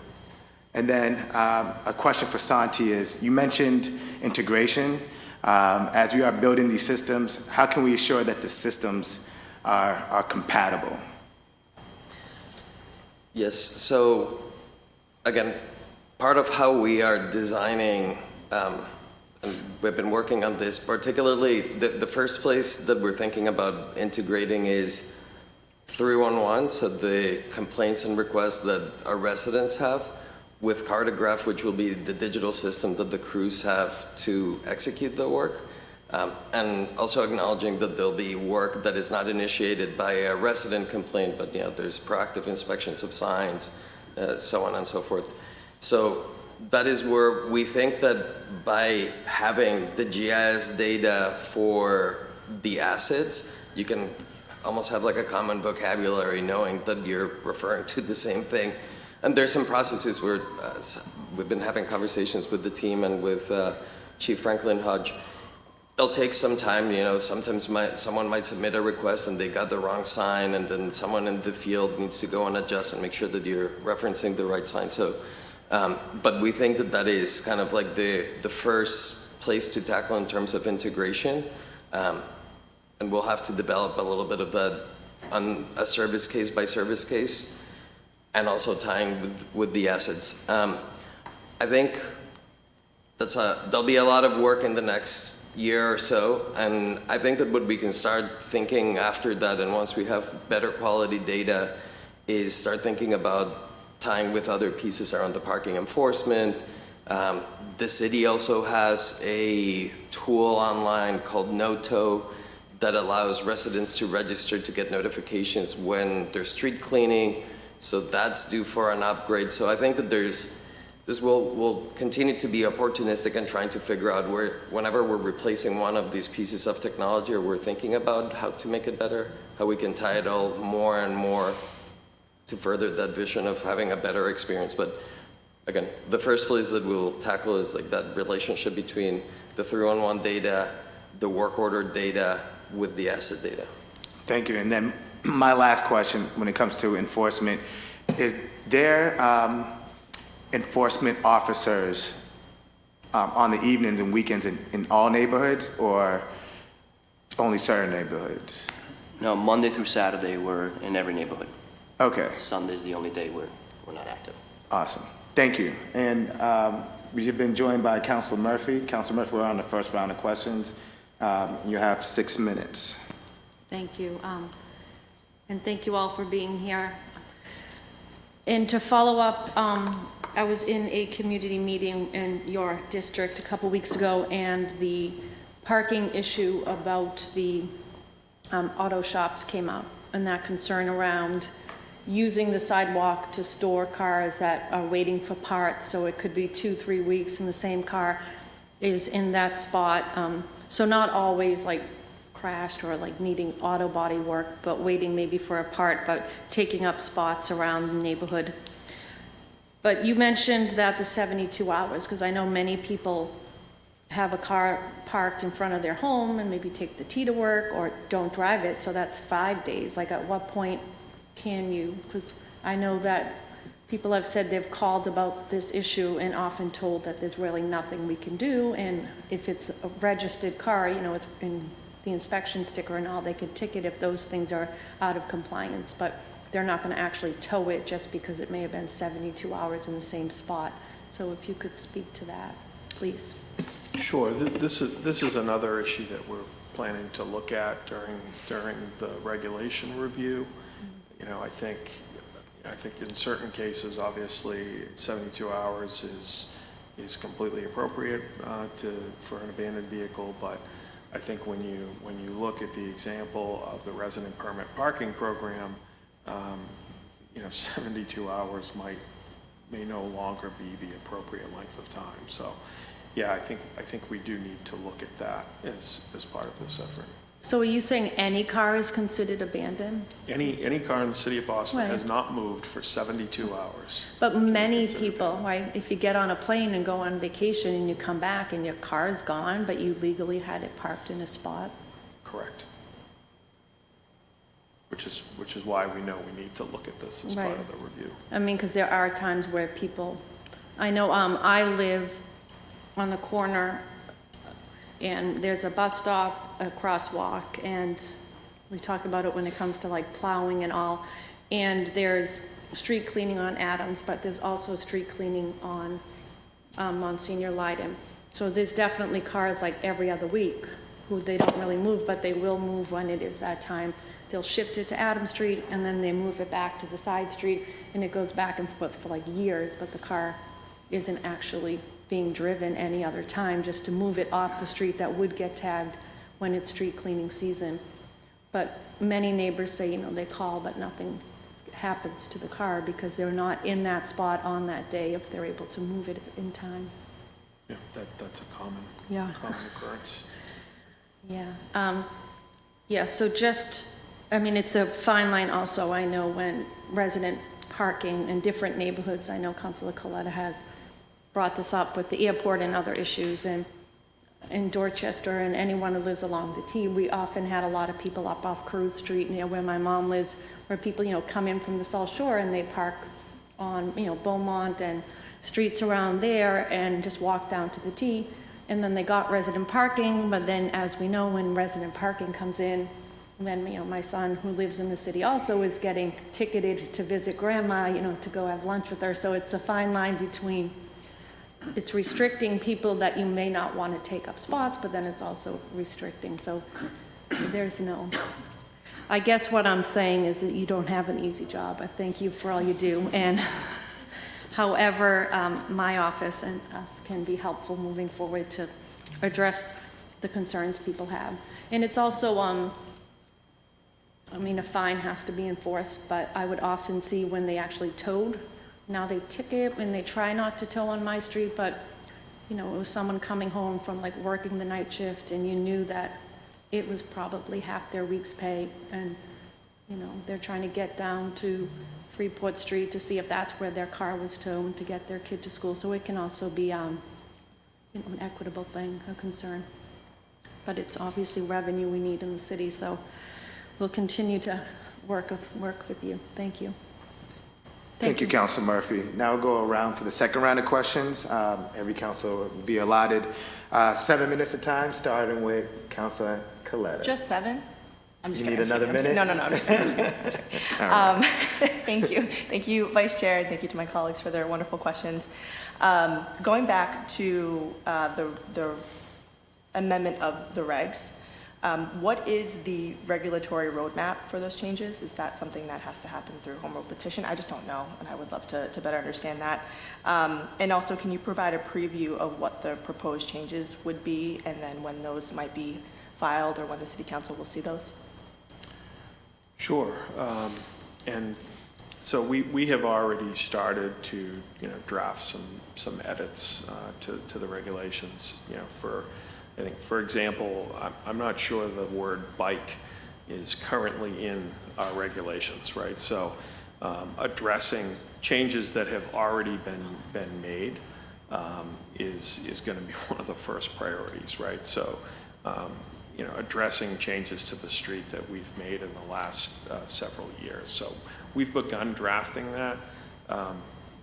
And then a question for Santi is, you mentioned integration. As we are building these systems, how can we assure that the systems are compatible? Yes, so again, part of how we are designing, and we've been working on this, particularly the first place that we're thinking about integrating is 311, so the complaints and requests that our residents have, with Cartograph, which will be the digital system that the crews have to execute the work. And also acknowledging that there'll be work that is not initiated by a resident complaint, but there's proactive inspections of signs, so on and so forth. So that is where we think that by having the GIS data for the assets, you can almost have like a common vocabulary, knowing that you're referring to the same thing. And there's some processes where we've been having conversations with the team and with Chief Franklin Hodge. It'll take some time, sometimes someone might submit a request and they got the wrong sign, and then someone in the field needs to go and adjust and make sure that you're referencing the right sign. So, but we think that that is kind of like the first place to tackle in terms of integration. And we'll have to develop a little bit of that on a service case by service case, and also tying with the assets. I think there'll be a lot of work in the next year or so, and I think that what we can start thinking after that, and once we have better quality data, is start thinking about tying with other pieces around the parking enforcement. The city also has a tool online called No-Tow that allows residents to register to get notifications when there's street cleaning. So that's due for an upgrade. So I think that we'll continue to be opportunistic and trying to figure out whenever we're replacing one of these pieces of technology, or we're thinking about how to make it better, how we can tie it all more and more to further that vision of having a better experience. But again, the first place that we'll tackle is like that relationship between the 311 data, the work order data with the asset data. Thank you. And then my last question when it comes to enforcement, is there enforcement officers on the evenings and weekends in all neighborhoods, or only certain neighborhoods? No, Monday through Saturday, we're in every neighborhood. Okay, Sunday's the only day we're not active. awesome. Thank you. And we've been joined by Councilor Murphy. Councilor Murphy, we're on the first round of questions. You have 6 minutes. Thank you. And thank you all for being here. And to follow up, I was in a community meeting in your district a couple weeks ago, and the parking issue about the auto shops came up, and that concern around using the sidewalk to store cars that are waiting for parts, so it could be 2-3 weeks and the same car is in that spot. So not always like crashed or like needing auto body work, but waiting maybe for a part, but taking up spots around the neighborhood. But you mentioned that the 72 hours, because I know many people have a car parked in front of their home and maybe take the T to work or don't drive it, so that's 5 days. Like, at what point can you, because I know that people have said they've called about this issue and often told that there's really nothing we can do, and if it's a registered car, it's in the inspection sticker and all, they could ticket if those things are out of compliance, but they're not going to actually tow it just because it may have been 72 hours in the same spot. So if you could speak to that, please. Sure. This is another issue that we're planning to look at during the regulation review. I think in certain cases, obviously, 72 hours is completely appropriate for an abandoned vehicle. But I think when you look at the example of the resident permit parking program, 72 hours may no longer be the appropriate length of time. So, yeah, I think we do need to look at that as part of this effort. So are you saying any car is considered abandoned? Any car in the city of Boston Right. has not moved for 72 hours. But many people, right, if you get on a plane and go on vacation and you come back and your car's gone, but you legally had it parked in a spot? Correct. Which is why we know we need to look at this as part Right. of the review. I mean, because there are times where people, I know I live on the corner and there's a bus stop, a crosswalk, and we talk about it when it comes to like plowing and all, and there's street cleaning on Adams, but there's also street cleaning on Monsignor Leiden. So there's definitely cars like every other week who they don't really move, but they will move when it is that time they'll shift it to Adam Street, and then they move it back to the side street, and it goes back and forth for like years, but the car isn't actually being driven any other time, just to move it off the street that would get tagged when it's street cleaning season. But many neighbors say, you know, they call, but nothing happens to the car because they're not in that spot on that day if they're able to move it in time. Yeah, that's a common occurrence. Yeah. Yeah, so just, I mean, it's a fine line also. I know when resident parking in different neighborhoods, I know Councilor Coletta has brought this up with the airport and other issues, and in Dorchester and anyone who lives along the T, we often had a lot of people up off Cruz Street near where my mom lives, where people, you know, come in from the South Shore and they park on, you know, Beaumont and streets around there and just walk down to the T. And then they got resident parking, but then as we know, when resident parking comes in, then, you know, my son who lives in the city also is getting ticketed to visit grandma, you know, to go have lunch with her. So it's a fine line between, it's restricting people that you may not want to take up spots, but then it's also restricting. So there's no, I guess what I'm saying is that you don't have an easy job. I thank you for all you do. And however, my office and us can be helpful moving forward to address the concerns people have. And it's also, I mean, a fine has to be enforced, but I would often see when they actually towed. Now they ticket when they try not to tow on my street, but, you know, it was someone coming home from like working the night shift and you knew that it was probably half their week's pay, and, you know, they're trying to get down to Freeport Street to see if that's where their car was towed to get their kid to school. So it can also be, you know, an equitable thing, a concern. But it's obviously revenue we need in the city, so we'll continue to work with you. Thank you. Thank you, Councilor Murphy. Now we'll go around for the second round of questions. Every council will be allotted 7 minutes of time, starting with Councilor Coletta. Just 7? I'm just You need kidding, I'm just another kidding, minute? No, I'm just kidding. Thank you. Thank you, Vice Chair, and thank you to my colleagues for their wonderful questions. Going back to the amendment of the regs, what is the regulatory roadmap for those changes? Is that something that has to happen through home rule petition? I just don't know, and I would love to better understand that. And also, can you provide a preview of what the proposed changes would be, and then when those might be filed, or when the City Council will see those? Sure. And so we have already started to, you know, draft some edits to the regulations, you know, for, I think, for example, I'm not sure the word bike is currently in our regulations, right? So addressing changes that have already been made is going to be one of the first priorities, right? So, you know, addressing changes to the street that we've made in the last several years. So we've begun drafting that,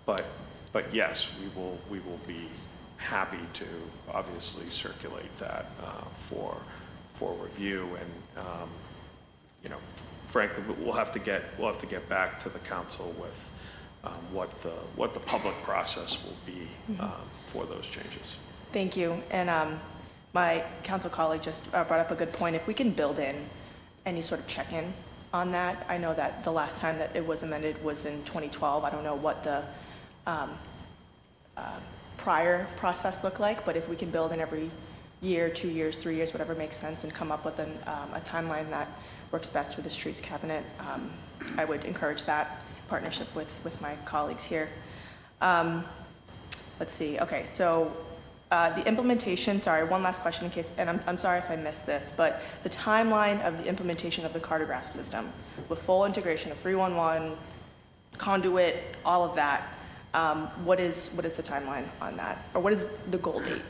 but yes, we will be happy to obviously circulate that for review, and you know, frankly, we'll have to get back to the council with what the public process will be for those changes. Thank you. And my council colleague just brought up a good point. If we can build in any sort of check-in on that. I know that the last time that it was amended was in 2012. I don't know what the prior process looked like, but if we can build in every year, 2 years, 3 years, whatever makes sense, and come up with a timeline that works best for the Streets Cabinet, I would encourage that partnership with my colleagues here. Let's see. Okay, so the implementation, sorry, one last question in case, and I'm sorry if I missed this, but the timeline of the implementation of the cartograph system with full integration of 311, conduit, all of that, what is the timeline on that? Or what is the goal date?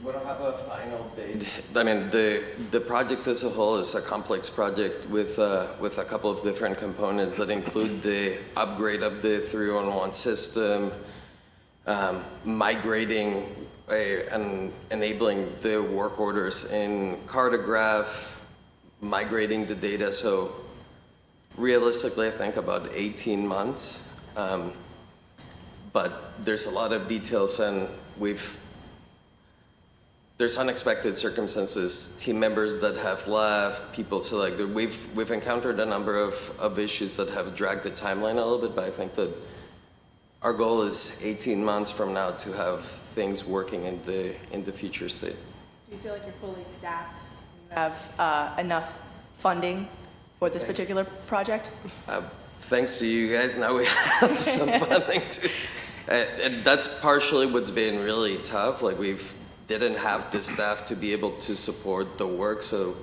We don't have a final date. I mean, the project as a whole is a complex project with a couple of different components that include the upgrade of the 311 system, migrating and enabling the work orders in Cartograph, migrating the data. So realistically, I think about 18 months. But there's a lot of details, and there's unexpected circumstances, team members that have left, people, so like we've encountered a number of issues that have dragged the timeline a little bit, but I think that our goal is 18 months from now to have things working in the future state. Do you feel like you're fully staffed? You have enough funding for this particular project? Thanks to you guys, now we have some funding too. And that's partially what's been really tough. Like didn't have the staff to be able to support the work, so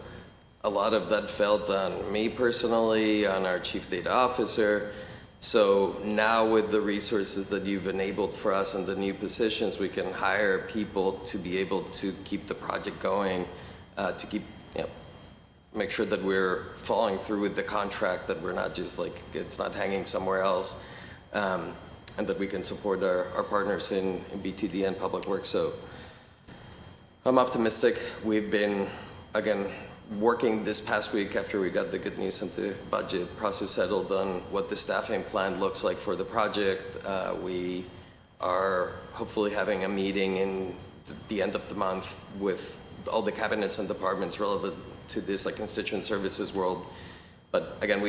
a lot of that fell on me personally, on our chief data officer. So now with the resources that you've enabled for us and the new positions, we can hire people to be able to keep the project going, to keep, make sure that we're following through with the contract, that we're not just like, it's not hanging somewhere else, and that we can support our partners in BTD and Public Works. So I'm optimistic. We've been, again, working this past week after we got the good news and the budget process settled on what the staffing plan looks like for the project. We are hopefully having a meeting in the end of the month with all the cabinets and departments relevant to this like constituent services world. But again,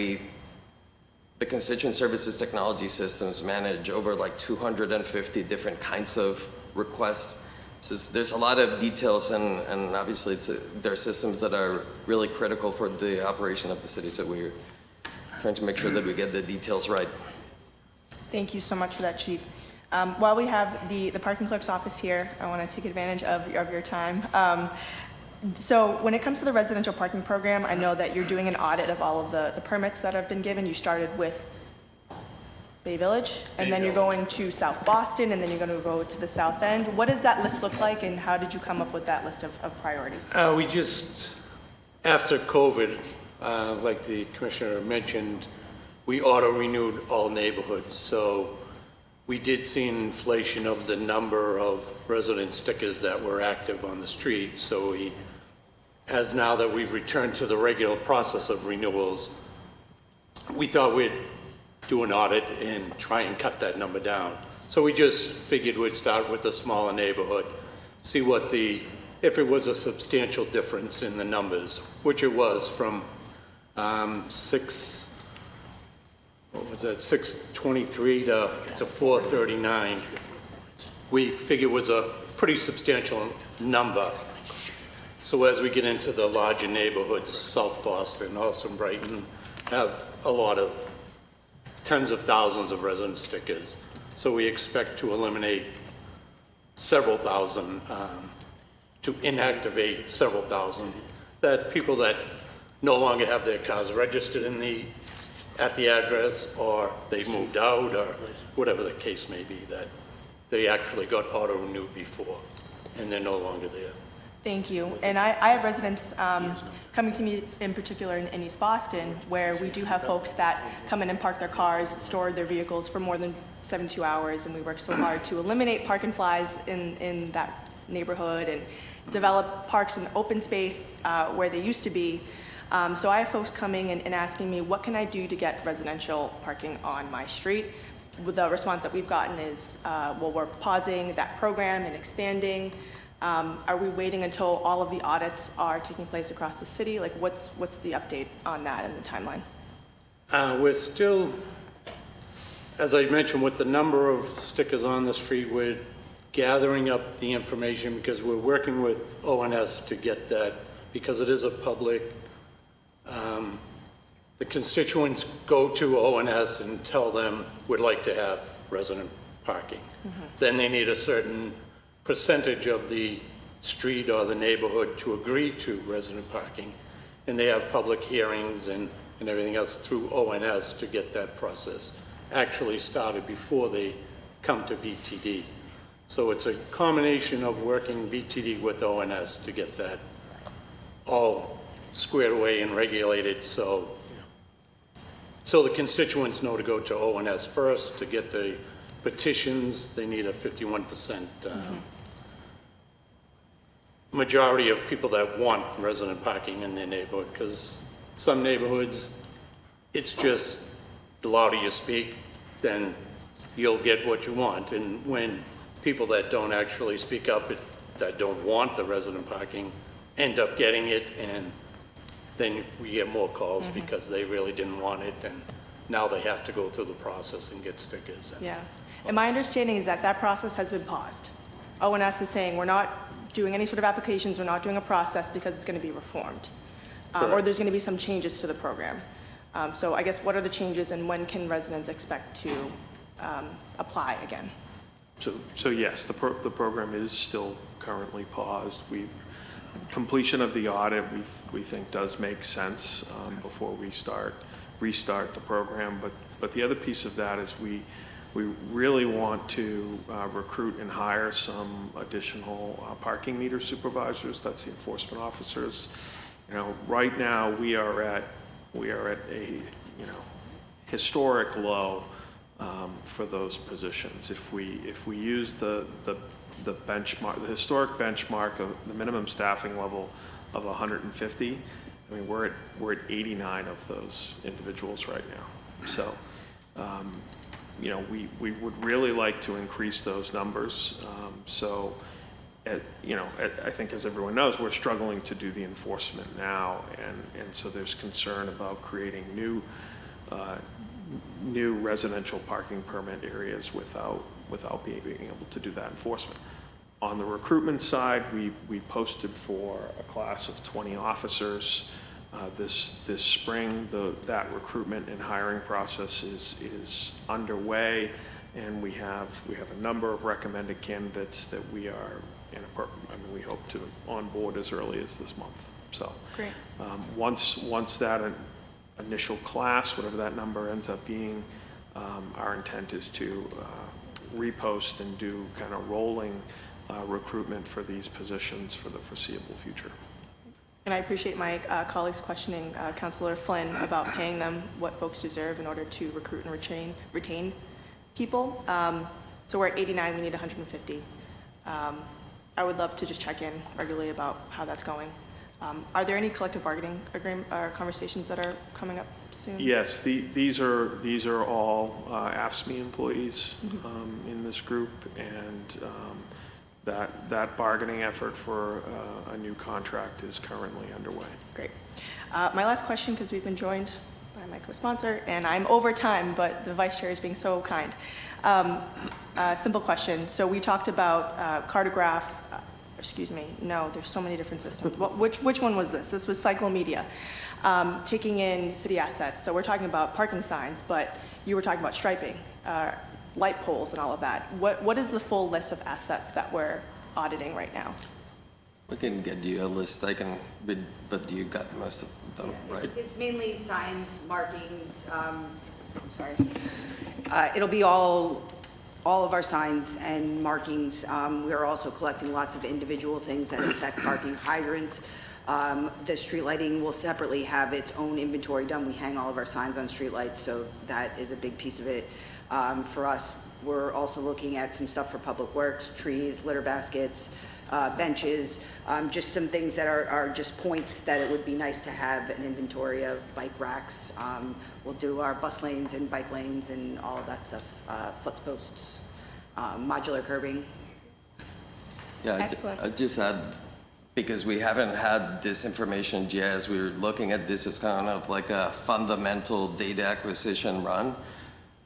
the constituent services technology systems manage over like 250 different kinds of requests. So there's a lot of details, and obviously there are systems that are really critical for the operation of the city, so we're trying to make sure that we get the details right. Thank you so much for that, Chief. While we have the parking clerk's office here, I want to take advantage of your time. So when it comes to the residential parking program, I know that you're doing an audit of all of the permits that have been given. You started with Bay Village, and then you're going to South Boston, and then you're going to go to the South End. What does that list look like, and how did you come up with that list of priorities? We just, after COVID, like the commissioner mentioned, we auto-renewed all neighborhoods. So we did see an inflation of the number of resident stickers that were active on the street. So as now that we've returned to the regular process of renewals, we thought we'd do an audit and try and cut that number down. So we just figured we'd start with a smaller neighborhood, see if it was a substantial difference in the numbers, which it was from 623 to 439. We figured was a pretty substantial number. So as we get into the larger neighborhoods, South Boston, also Brighton, have a lot of tens of thousands of resident stickers. So we expect to eliminate several thousand, to inactivate several thousand, that people that no longer have their cars registered at the address, or they moved out, or whatever the case may be, that they actually got auto-renewed before, and they're no longer there. Thank you. And I have residents coming to me in particular in East Boston, where we do have folks that come in and park their cars, store their vehicles for more than 72 hours, and we work so hard to eliminate park and flies in that neighborhood and develop parks in open space where they used to be. So I have folks coming and asking me, what can I do to get residential parking on my street? The response that we've gotten is, well, we're pausing that program and expanding. Are we waiting until all of the audits are taking place across the city? Like, what's the update on that and the timeline? We're still, as I mentioned, with the number of stickers on the street, we're gathering up the information because we're working with ONS to get that, because it is a public, the constituents go to ONS and tell them we'd like to have resident parking. Mm-hmm. Then they need a certain percentage of the street or the neighborhood to agree to resident parking. And they have public hearings and everything else through ONS to get that process actually started before they come to BTD. So it's a combination of working BTD with ONS to get that all squared away and regulated, so the constituents know to go to ONS first to get the petitions. They need a 51% majority of people that want resident parking in their neighborhood, because some neighborhoods, it's just the louder you speak, then you'll get what you want. And when people that don't actually speak up, that don't want the resident parking end up getting it, and then we get more calls because they really didn't want it, and now they have to go through the process and get stickers. Yeah. And my understanding is that that process has been paused. ONS is saying we're not doing any sort of applications, we're not doing a process because it's going to be reformed. Or there's going to be some changes to the program. So I guess what are the changes and when can residents expect to apply again? So yes, the program is still currently paused. Completion of the audit, we think does make sense before we restart the program. But the other piece of that is we really want to recruit and hire some additional parking meter supervisors. That's the enforcement officers. You know, right now we are at a historic low for those positions. If we use the benchmark, the historic benchmark of the minimum staffing level of 150, I mean we're at 89 of those individuals right now. So you know, we would really like to increase those numbers. I think as everyone knows, we're struggling to do the enforcement now, and so there's concern about creating new residential parking permit areas without being able to do that enforcement. On the recruitment side, we posted for a class of 20 officers this spring. That recruitment and hiring process is underway, and we have a number of recommended candidates that we we hope to onboard as early as this month. So Great. Once that initial class, whatever that number ends up being, our intent is to repost and do kind of rolling recruitment for these positions for the foreseeable future. And I appreciate my colleagues questioning Councilor Flynn about paying them what folks deserve in order to recruit and retain people. So we're at 89, we need 150. I would love to just check in regularly about how that's going. Are there any collective bargaining conversations that are coming up soon? Yes, these are all AFSCME employees in this group, and that bargaining effort for a new contract is currently underway. Great. My last question, because we've been joined by my co-sponsor, and I'm over time, but the vice chair is being so kind. Simple question. So we talked about cartograph. Excuse me. No, there's so many different systems. Which one was this? This was Cyclomedia, taking in city assets. So we're talking about parking signs, but you were talking about striping, light poles, and all of that. What is the full list of assets that we're auditing right now? We can get you a list. I can read, but you got most of them, right? It's mainly signs, markings, sorry. It'll be all of our signs and markings. We are also collecting lots of individual things that affect parking, hydrants. The street lighting will separately have its own inventory done. We hang all of our signs on street lights, so that is a big piece of it. For us, we're also looking at some stuff for public works, trees, litter baskets, benches, just some things that are just points that it would be nice to have an inventory of. Bike racks. We'll do our bus lanes and bike lanes and all of that stuff. Flex posts, modular curbing. Yeah, Excellent. I'll just add, because we haven't had this information yet, as we were looking at this as kind of like a fundamental data acquisition run.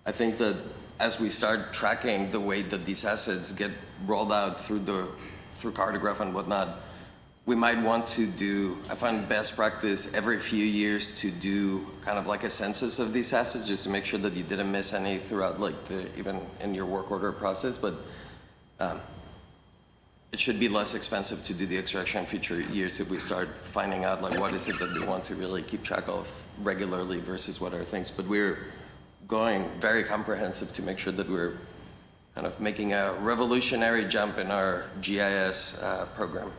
I think that as we start tracking the way that these assets get rolled out through cartograph and whatnot, we might want to do, I find best practice every few years to do kind of like a census of these assets, just to make sure that you didn't miss any throughout, like even in your work order process. But it should be less expensive to do the extraction in future years if we start finding out like what is it that we want to really keep track of regularly versus what are things. But we're going very comprehensive to make sure that we're kind of making a revolutionary jump in our GIS program.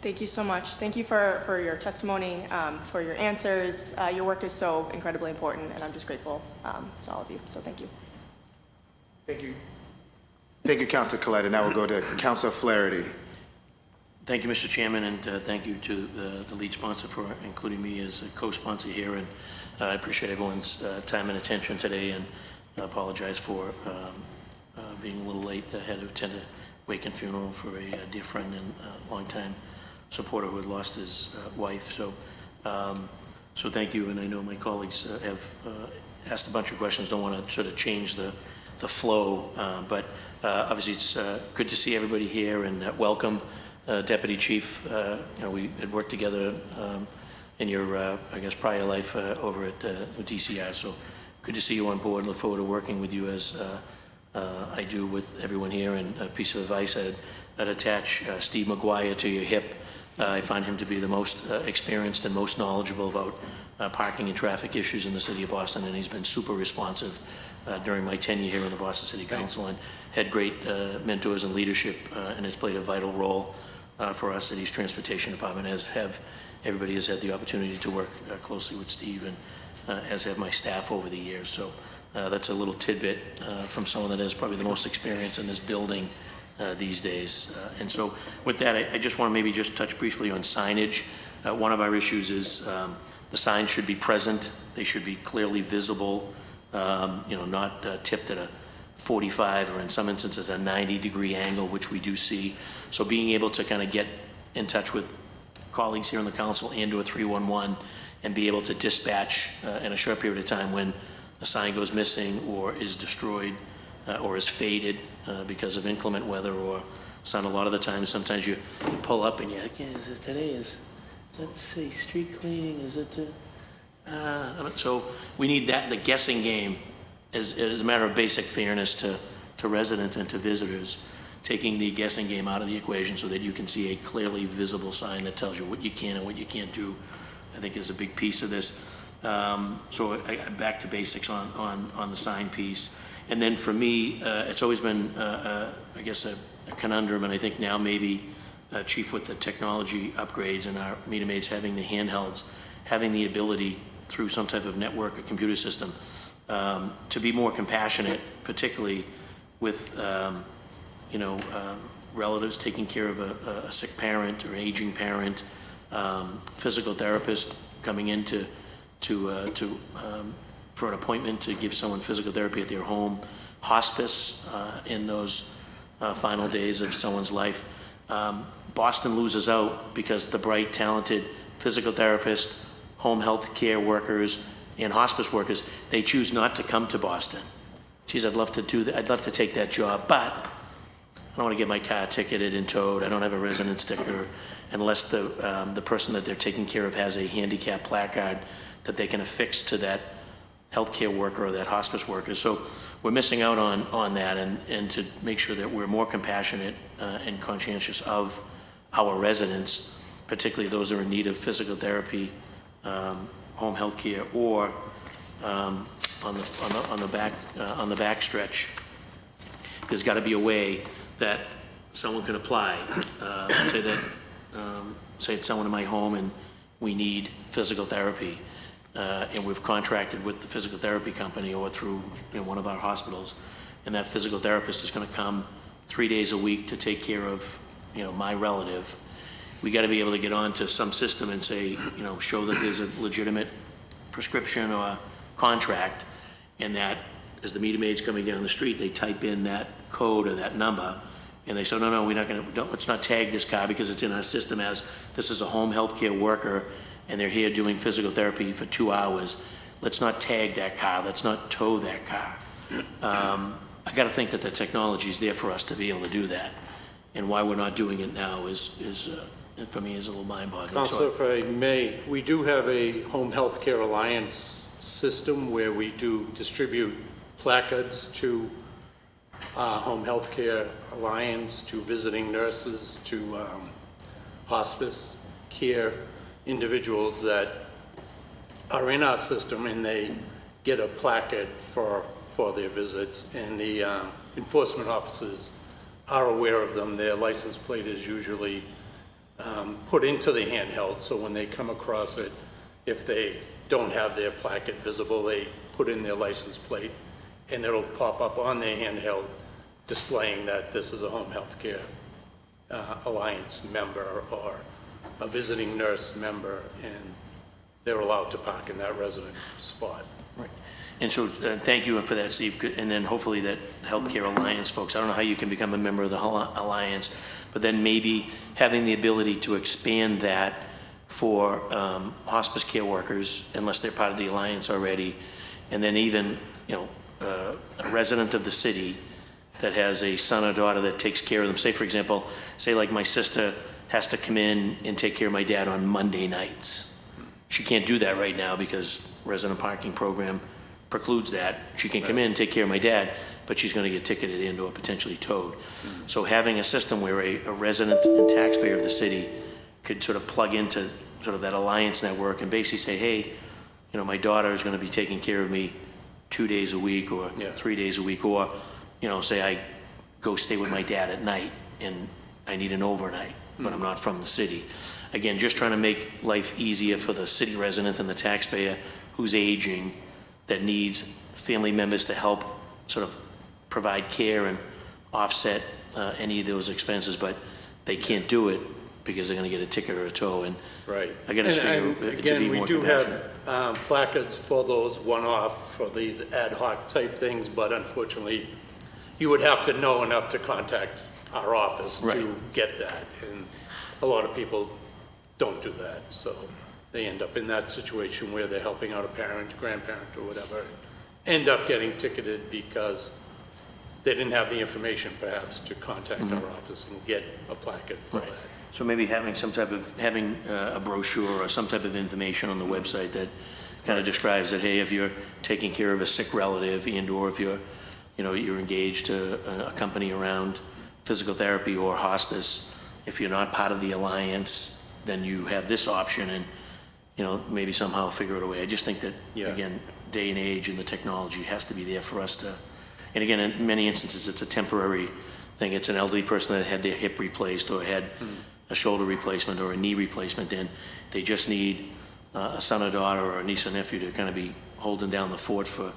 Thank you so much. Thank you for your testimony, for your answers. Your work is so incredibly important, and I'm just grateful to all of you. So thank you. Thank you. Thank you, Councilor Coletta. Now we'll go to Councilor Flaherty. Thank you, Mr. Chairman, and thank you to the lead sponsor for including me as a co-sponsor here. And I appreciate everyone's time and attention today, and I apologize for being a little late. I had to attend wake and funeral for a dear friend and longtime supporter who had lost his wife. So thank you, and I know my colleagues have asked a bunch of questions. Don't want to sort of change the flow, but obviously it's good to see everybody here, and welcome, Deputy Chief. We had worked together in your, I guess, prior life over at DCR, so good to see you on board. Look forward to working with you as I do with everyone here. And a piece of advice, I'd attach Steve McGuire to your hip. I find him to be the most experienced and most knowledgeable about parking and traffic issues in the city of Boston, and he's been super responsive during my tenure here in the Boston City Council, and had great mentors and leadership, and has played a vital role for our city's transportation department, as have everybody has had the opportunity to work closely with Steve, and as have my staff over the years. So that's a little tidbit from someone that has probably the most experience in this building these days. And so with that, I just want to maybe just touch briefly on signage. One of our issues is the signs should be present. They should be clearly visible, not tipped at a 45 or in some instances a 90-degree angle, which we do see. So being able to kind of get in touch with colleagues here in the council and to a 311 and be able to dispatch in a short period of time when a sign goes missing or is destroyed or is faded because of inclement weather or sun. A lot of the times, sometimes you pull up and you're like, yeah, is that say street cleaning? Is it so we need that, the guessing game as a matter of basic fairness to residents and to visitors, taking the guessing game out of the equation so that you can see a clearly visible sign that tells you what you can and what you can't do, I think is a big piece of this. So back to basics on the sign piece. And then for me, it's always been, I guess, a conundrum, and I think now maybe, Chief, with the technology upgrades and our meter maids having the handhelds, having the ability through some type of network or computer system to be more compassionate, particularly with, relatives taking care of a sick parent or aging parent, physical therapist coming in for an appointment to give someone physical therapy at their home, hospice in those final days of someone's life. Boston loses out because the bright, talented physical therapists, home health care workers, and hospice workers, they choose not to come to Boston. Geez, I'd love to do that. I'd love to take that job, but I don't want to get my car ticketed and towed. I don't have a resident sticker unless the person that they're taking care of has a handicap placard that they can affix to that healthcare worker or that hospice worker. So we're missing out on that, and to make sure that we're more compassionate and conscientious of our residents, particularly those who are in need of physical therapy, home health care, or on the back stretch. There's got to be a way that someone can apply. Say it's someone in my home and we need physical therapy. And we've contracted with the physical therapy company or through one of our hospitals, and that physical therapist is going to come 3 days a week to take care of my relative. We got to be able to get onto some system and say, show that there's a legitimate prescription or contract, and that as the meter maid's coming down the street, they type in that code or that number, and they say, no, we're not going to, let's not tag this car because it's in our system as this is a home health care worker and they're here doing physical therapy for 2 hours. Let's not tag that car. Let's not tow that car. I got to think that the technology is there for us to be able to do that. And why we're not doing it now is for me, is a little mind-boggling. Councilor, if I may, we do have a Home Health Care Alliance system where we do distribute placards to Home Health Care Alliance, to visiting nurses, to hospice care individuals that are in our system, and they get a placard for their visits, and the enforcement officers are aware of them. Their license plate is usually put into the handheld, so when they come across it, if they don't have their placard visible, they put in their license plate, and it'll pop up on their handheld displaying that this is a Home Health Care Alliance member or a visiting nurse member, and they're allowed to park in that resident spot. Right. And so thank you for that, Steve. And then hopefully that Healthcare Alliance folks, I don't know how you can become a member of the Alliance, but then maybe having the ability to expand that for hospice care workers, unless they're part of the Alliance already, and then even, a resident of the city that has a son or daughter that takes care of them. Say, for example, like my sister has to come in and take care of my dad on Monday nights. She can't do that right now because resident parking program precludes that. She can come in and take care of my dad, but she's going to get ticketed and or potentially towed. So having a system where a resident and taxpayer of the city could sort of plug into sort of that alliance network and basically say, hey, my daughter is going to be taking care of me 2 days a week or 3 days a week, or, say I go stay with my dad at night and I need an overnight, but I'm not from the city. Again, just trying to make life easier for the city resident and the taxpayer who's aging, that needs family members to help sort of provide care and offset any of those expenses, but they can't do it because they're going to get a ticket or a tow. And Right. I got to figure And to be again, we more do compassionate. have placards for those one-off, for these ad hoc type things, but unfortunately, you would have to know enough to contact our office Right. to get that. And a lot of people don't do that, so they end up in that situation where they're helping out a parent, grandparent, or whatever, end up getting ticketed because they didn't have the information perhaps to contact our office and get a placard for Right. that. So maybe having a brochure or some type of information on the website that kind of describes that, hey, if you're taking care of a sick relative and or if you're engaged to a company around physical therapy or hospice, if you're not part of the alliance, then you have this option, and maybe somehow figure it away. I just think that, again, day and age and the technology has to be there for us to, and again, in many instances, it's a temporary thing. It's an elderly person that had their hip replaced or had a shoulder replacement or a knee replacement, and they just need a son or daughter or a niece or nephew to kind of be holding down the fort for,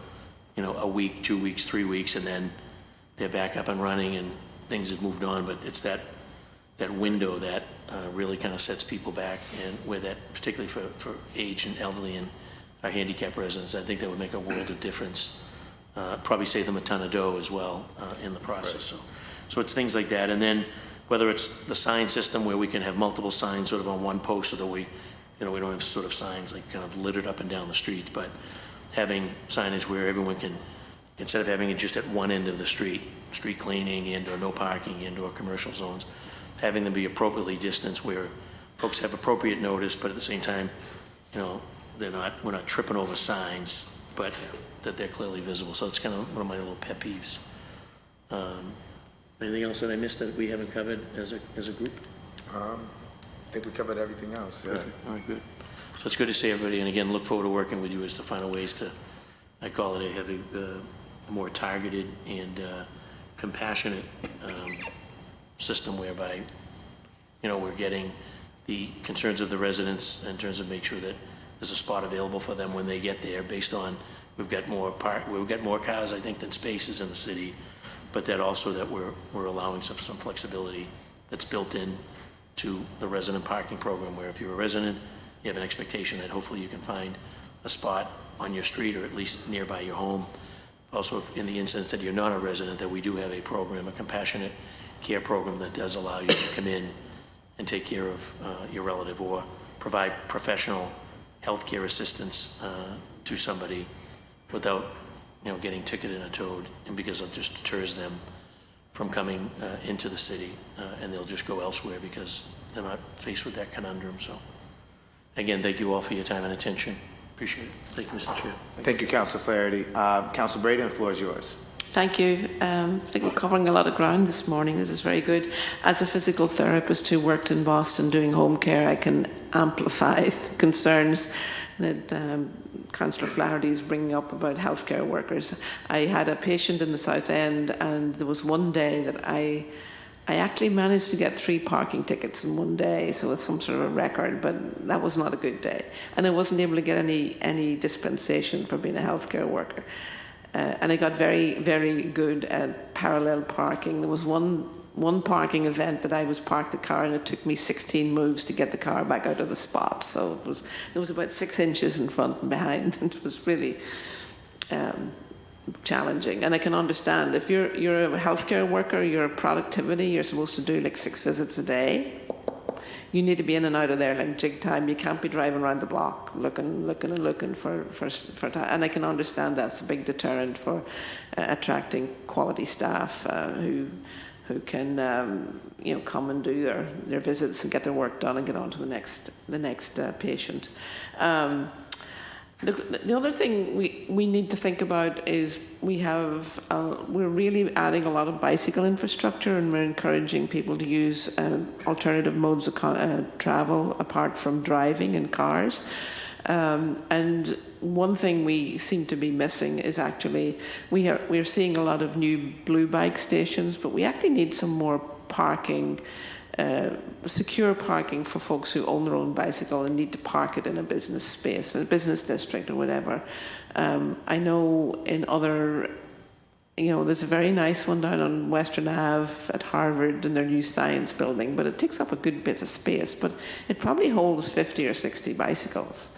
a week, 2 weeks, 3 weeks, and then they're back up and running and things have moved on. But it's that window that really kind of sets people back, and where that, particularly for aged and elderly and our handicapped residents, I think that would make a world of difference. Probably save them a ton of dough as well in the process. Right. So it's things like that. And then whether it's the sign system where we can have multiple signs sort of on one post, so that we don't have sort of signs like kind of littered up and down the streets, but having signage where everyone can, instead of having it just at one end of the street cleaning and or no parking and or commercial zones, having them be appropriately distanced where folks have appropriate notice, but at the same time, we're not tripping over signs, but that they're clearly visible. So it's kind of one of my little pet peeves. Anything else that I missed that we haven't covered as a group? I think we covered everything else, yeah. Perfect. All right, good. So it's good to see everybody, and again, look forward to working with you as to find ways to, I call it a more targeted and compassionate system whereby, we're getting the concerns of the residents in terms of make sure that there's a spot available for them when they get there based on, we've got more cars, I think, than spaces in the city, but that also that we're allowing some flexibility that's built in to the resident parking program, where if you're a resident, you have an expectation that hopefully you can find a spot on your street or at least nearby your home. Also, in the instance that you're not a resident, that we do have a program, a compassionate care program that does allow you to come in and take care of your relative or provide professional health care assistance to somebody without, getting ticketed and towed, and because it just deters them from coming into the city, and they'll just go elsewhere because they're not faced with that conundrum. So, again, thank you all for your time and attention. Appreciate it. Thank you, Mr. Chair. Thank you, Council Flaherty. Council Brady, the floor is yours. Thank you. I think we're covering a lot of ground this morning. This is very good. As a physical therapist who worked in Boston doing home care, I can amplify the concerns that Councillor Flaherty is bringing up about healthcare workers. I had a patient in the South End, and there was one day that I actually managed to get 3 parking tickets in one day, so it's some sort of a record, but that was not a good day. And I wasn't able to get any dispensation for being a healthcare worker. And I got very, very good at parallel parking. There was one parking event that I was parked the car, and it took me 16 moves to get the car back out of the spot. So it was about 6 inches in front and behind, and it was really challenging. And I can understand if you're a healthcare worker, your productivity, you're supposed to do like 6 visits a day. You need to be in and out of there like jig time. You can't be driving around the block looking for time. And I can understand that's a big deterrent for attracting quality staff who can come and do their visits and get their work done and get on to the next patient. The other thing we need to think about is we're really adding a lot of bicycle infrastructure, and we're encouraging people to use alternative modes of travel apart from driving and cars. And one thing we seem to be missing is actually we're seeing a lot of new blue bike stations, but we actually need some more parking. Secure parking for folks who own their own bicycle and need to park it in a business space, in a business district or whatever. I know in other, there's a very nice one down on Western Ave at Harvard in their new science building, but it takes up a good bit of space, but it probably holds 50 or 60 bicycles.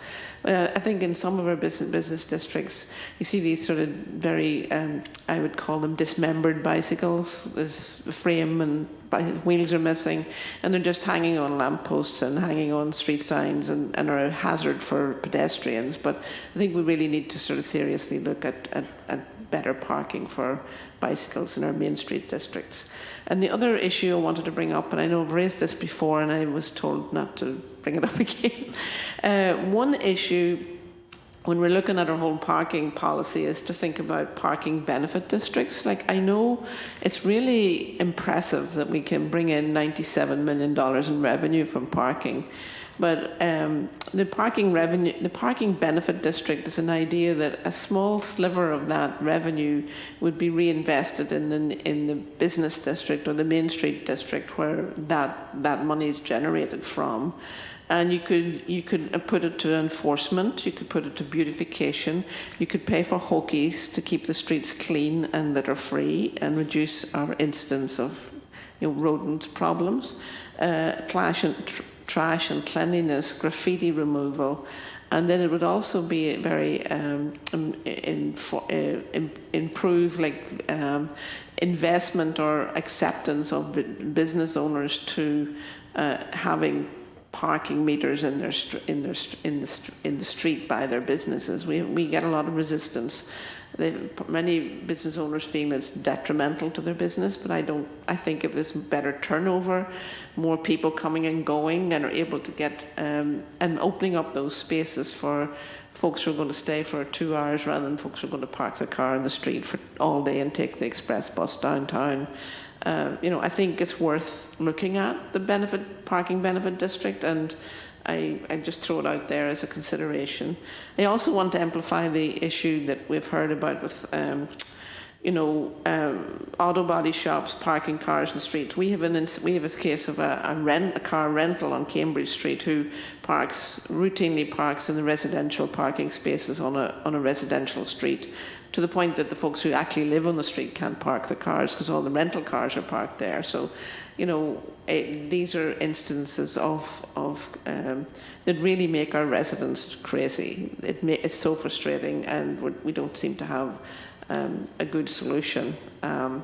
I think in some of our business districts, you see these sort of very, I would call them dismembered bicycles. There's a frame and wheels are missing, and they're just hanging on lampposts and hanging on street signs and are a hazard for pedestrians. But I think we really need to sort of seriously look at better parking for bicycles in our main street districts. And the other issue I wanted to bring up, and I know I've raised this before and I was told not to bring it up again. One issue when we're looking at our whole parking policy is to think about parking benefit districts. Like, I know it's really impressive that we can bring in $97 million in revenue from parking, but the parking benefit district is an idea that a small sliver of that revenue would be reinvested in the business district or the Main Street district where that money is generated from. And you could put it to enforcement, you could put it to beautification, you could pay for hokies to keep the streets clean and litter-free and reduce our incidence of rodent problems, trash and cleanliness, graffiti removal, and then it would also be very improve investment or acceptance of business owners to having parking meters in the street by their businesses. We get a lot of resistance. Many business owners feel it's detrimental to their business, but I think if there's better turnover, more people coming and going and are able to get and opening up those spaces for folks who are going to stay for 2 hours rather than folks who are going to park their car in the street for all day and take the express bus downtown. I think it's worth looking at the parking benefit district, and I just throw it out there as a consideration. I also want to amplify the issue that we've heard about with, auto body shops parking cars in the streets. We have a case of a car rental on Cambridge Street who routinely parks in the residential parking spaces on a residential street, to the point that the folks who actually live on the street can't park the cars because all the rental cars are parked there. So, these are instances of that really make our residents crazy. It's so frustrating, and we don't seem to have a good solution. I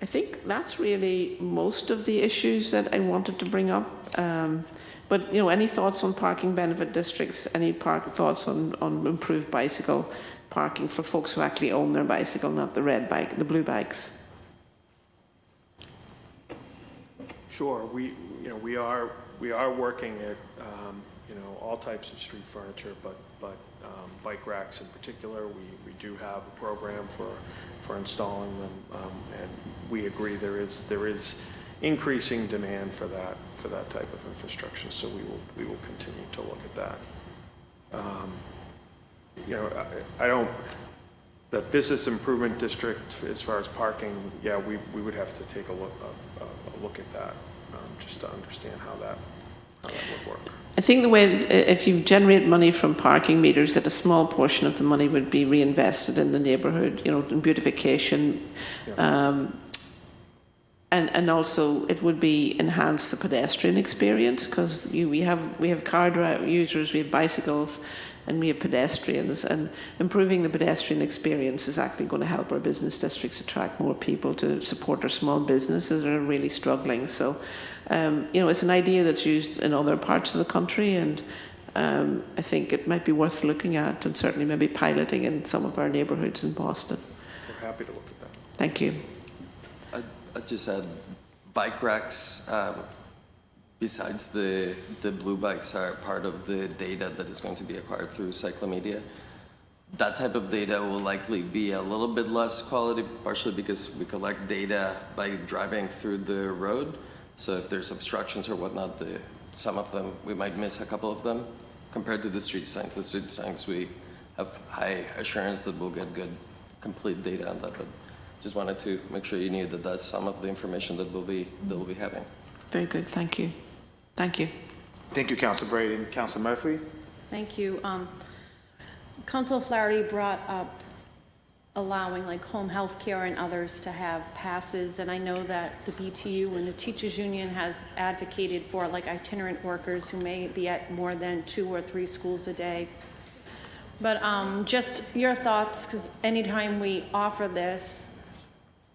think that's really most of the issues that I wanted to bring up. But any thoughts on parking benefit districts? Any thoughts on improved bicycle parking for folks who actually own their bicycle, not the red bike, the blue bikes? Sure, we are working at all types of street furniture, but bike racks in particular. We do have a program for installing them, and we agree there is increasing demand for that type of infrastructure. So we will continue to look at that. The business improvement district, as far as parking, yeah, we would have to take a look at that, just to understand how that would work. I think the way, if you generate money from parking meters, that a small portion of the money would be reinvested in the neighbourhood, in beautification, Yeah. And also it would be enhance the pedestrian experience, because we have car users, we have bicycles, and we have pedestrians, and improving the pedestrian experience is actually going to help our business districts attract more people to support our small businesses that are really struggling. So, it's an idea that's used in other parts of the country, and I think it might be worth looking at, and certainly maybe piloting in some of our neighbourhoods in Boston. We're happy to look at that. Thank you. I just had bike racks. Besides the blue bikes are part of the data that is going to be acquired through Cyclomedia. That type of data will likely be a little bit less quality, partially because we collect data by driving through the road. So if there's obstructions or whatnot, some of them, we might miss a couple of them. Compared to the street signs, we have high assurance that we'll get good, complete data on that. But just wanted to make sure you knew that that's some of the information that we'll be having. Very good. Thank you. Thank you. Thank you, Council Braden. Council Murphy? Thank you. Council Flaherty brought up allowing like home health care and others to have passes, and I know that the BTU and the Teachers Union has advocated for like itinerant workers who may be at more than 2 or 3 schools a day. But just your thoughts, because anytime we offer this,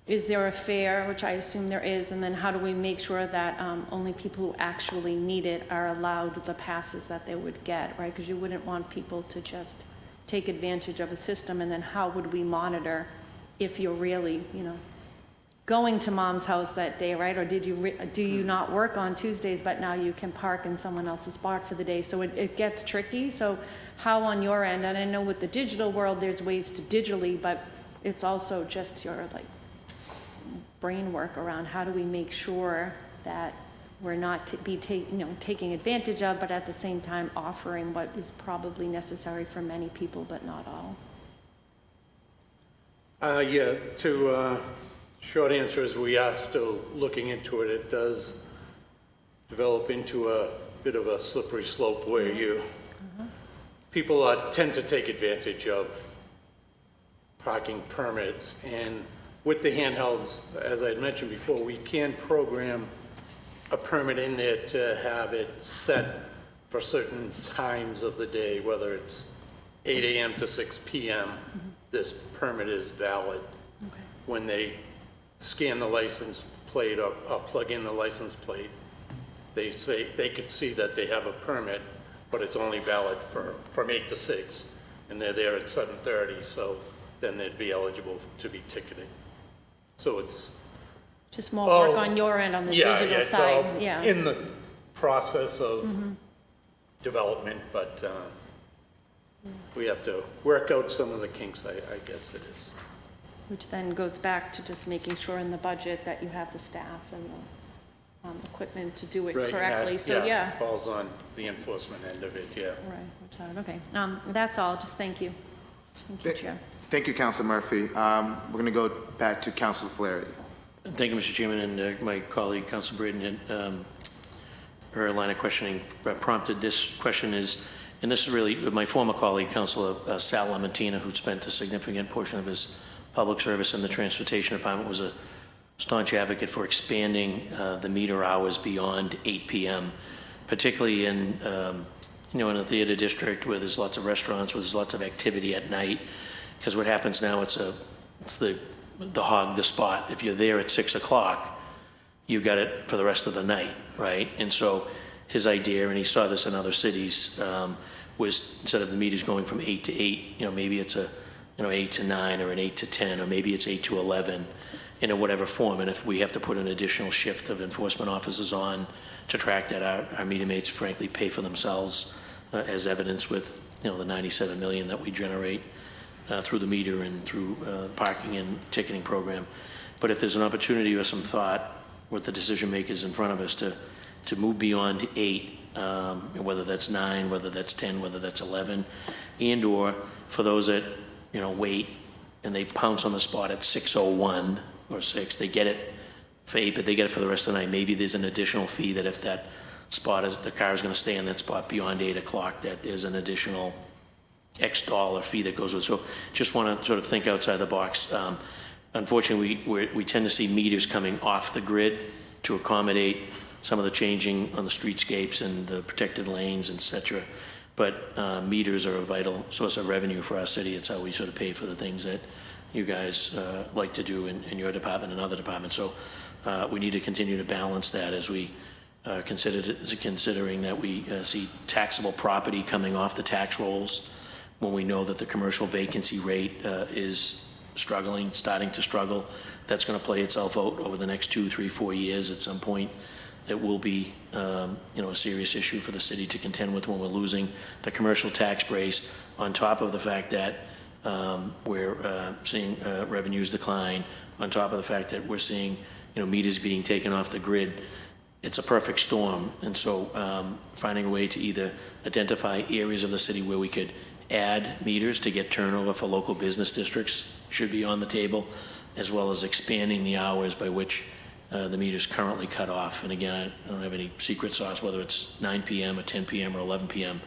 is there a fare, which I assume there is, and then how do we make sure that only people who actually need it are allowed the passes that they would get, right? Because you wouldn't want people to just take advantage of a system, and then how would we monitor if you're really, going to mom's house that day, right? Or do you not work on Tuesdays, but now you can park in someone else's spot for the day? So it gets tricky. So how on your end, and I know with the digital world, there's ways to digitally, but it's also just your brain work around how do we make sure that we're not taking advantage of, but at the same time offering what is probably necessary for many people, but not all. Short answer is we are still looking into it. It does develop into a bit of a slippery slope where people tend to take advantage of parking permits, and with the handhelds, as I had mentioned before, we can program a permit in there to have it set for certain times of the day, whether it's 8 a.m. to 6 p.m. This permit is valid. Okay. When they scan the license plate or plug in the license plate, they say they could see that they have a permit, but it's only valid from 8 to 6, and they're there at 7:30, so then they'd be eligible to be ticketed. So it's Just more work on your end on the digital side. It's all in the process of development, but we have to work out some of the kinks, I guess it is. Which then goes back to just making sure in the budget that you have the staff and the equipment to do it Right, and correctly. that, So yeah. falls on the enforcement end of it, yeah. Right, which side? Okay. That's all. Just thank you. Thank you, Chair. Thank you, Council Murphy. We're going to go back to Council Flaherty. Thank you, Mr. Chairman, and my colleague, Council Braden, her line of questioning prompted this question is, and this is really my former colleague, Councilor Sal Lamontina, who spent a significant portion of his public service in the Transportation Department, was a staunch advocate for expanding the meter hours beyond 8 p.m., particularly in in a theater district where there's lots of restaurants, where there's lots of activity at night. Because what happens now, it's the hog the spot. If you're there at 6 o'clock, you got it for the rest of the night, right? And so his idea, and he saw this in other cities, was instead of the meters going from 8 to 8, maybe it's a 8 to 9 or an 8 to 10, or maybe it's 8 to 11 in whatever form. And if we have to put an additional shift of enforcement officers on to track that, our meter mates frankly pay for themselves, as evidenced with the $97 million that we generate through the meter and through parking and ticketing program. But if there's an opportunity or some thought with the decision makers in front of us to move beyond 8, whether that's 9, whether that's 10, whether that's 11, and or for those that wait and they pounce on the spot at 6:01 or 6, they get it for 8, but they get it for the rest of the night. Maybe there's an additional fee that if that the car is going to stay in that spot beyond 8 o'clock, that there's an additional X dollar fee that goes with it. So just want to sort of think outside the box. Unfortunately, we tend to see meters coming off the grid to accommodate some of the changing on the streetscapes and the protected lanes, etc. but meters are a vital source of revenue for our city. It's how we sort of pay for the things that you guys like to do in your department and other departments. So we need to continue to balance that as we considering that we see taxable property coming off the tax rolls when we know that the commercial vacancy rate is starting to struggle. That's going to play itself out over the next 2, 3, 4 years. At some point, it will be a serious issue for the city to contend with when we're losing the commercial tax base, on top of the fact that we're seeing revenues decline, on top of the fact that we're seeing meters being taken off the grid. It's a perfect storm. And so finding a way to either identify areas of the city where we could add meters to get turnover for local business districts should be on the table, as well as expanding the hours by which the meters currently cut off. And again, I don't have any secret sauce, whether it's 9 p.m. or 10 p.m. or 11 p.m.,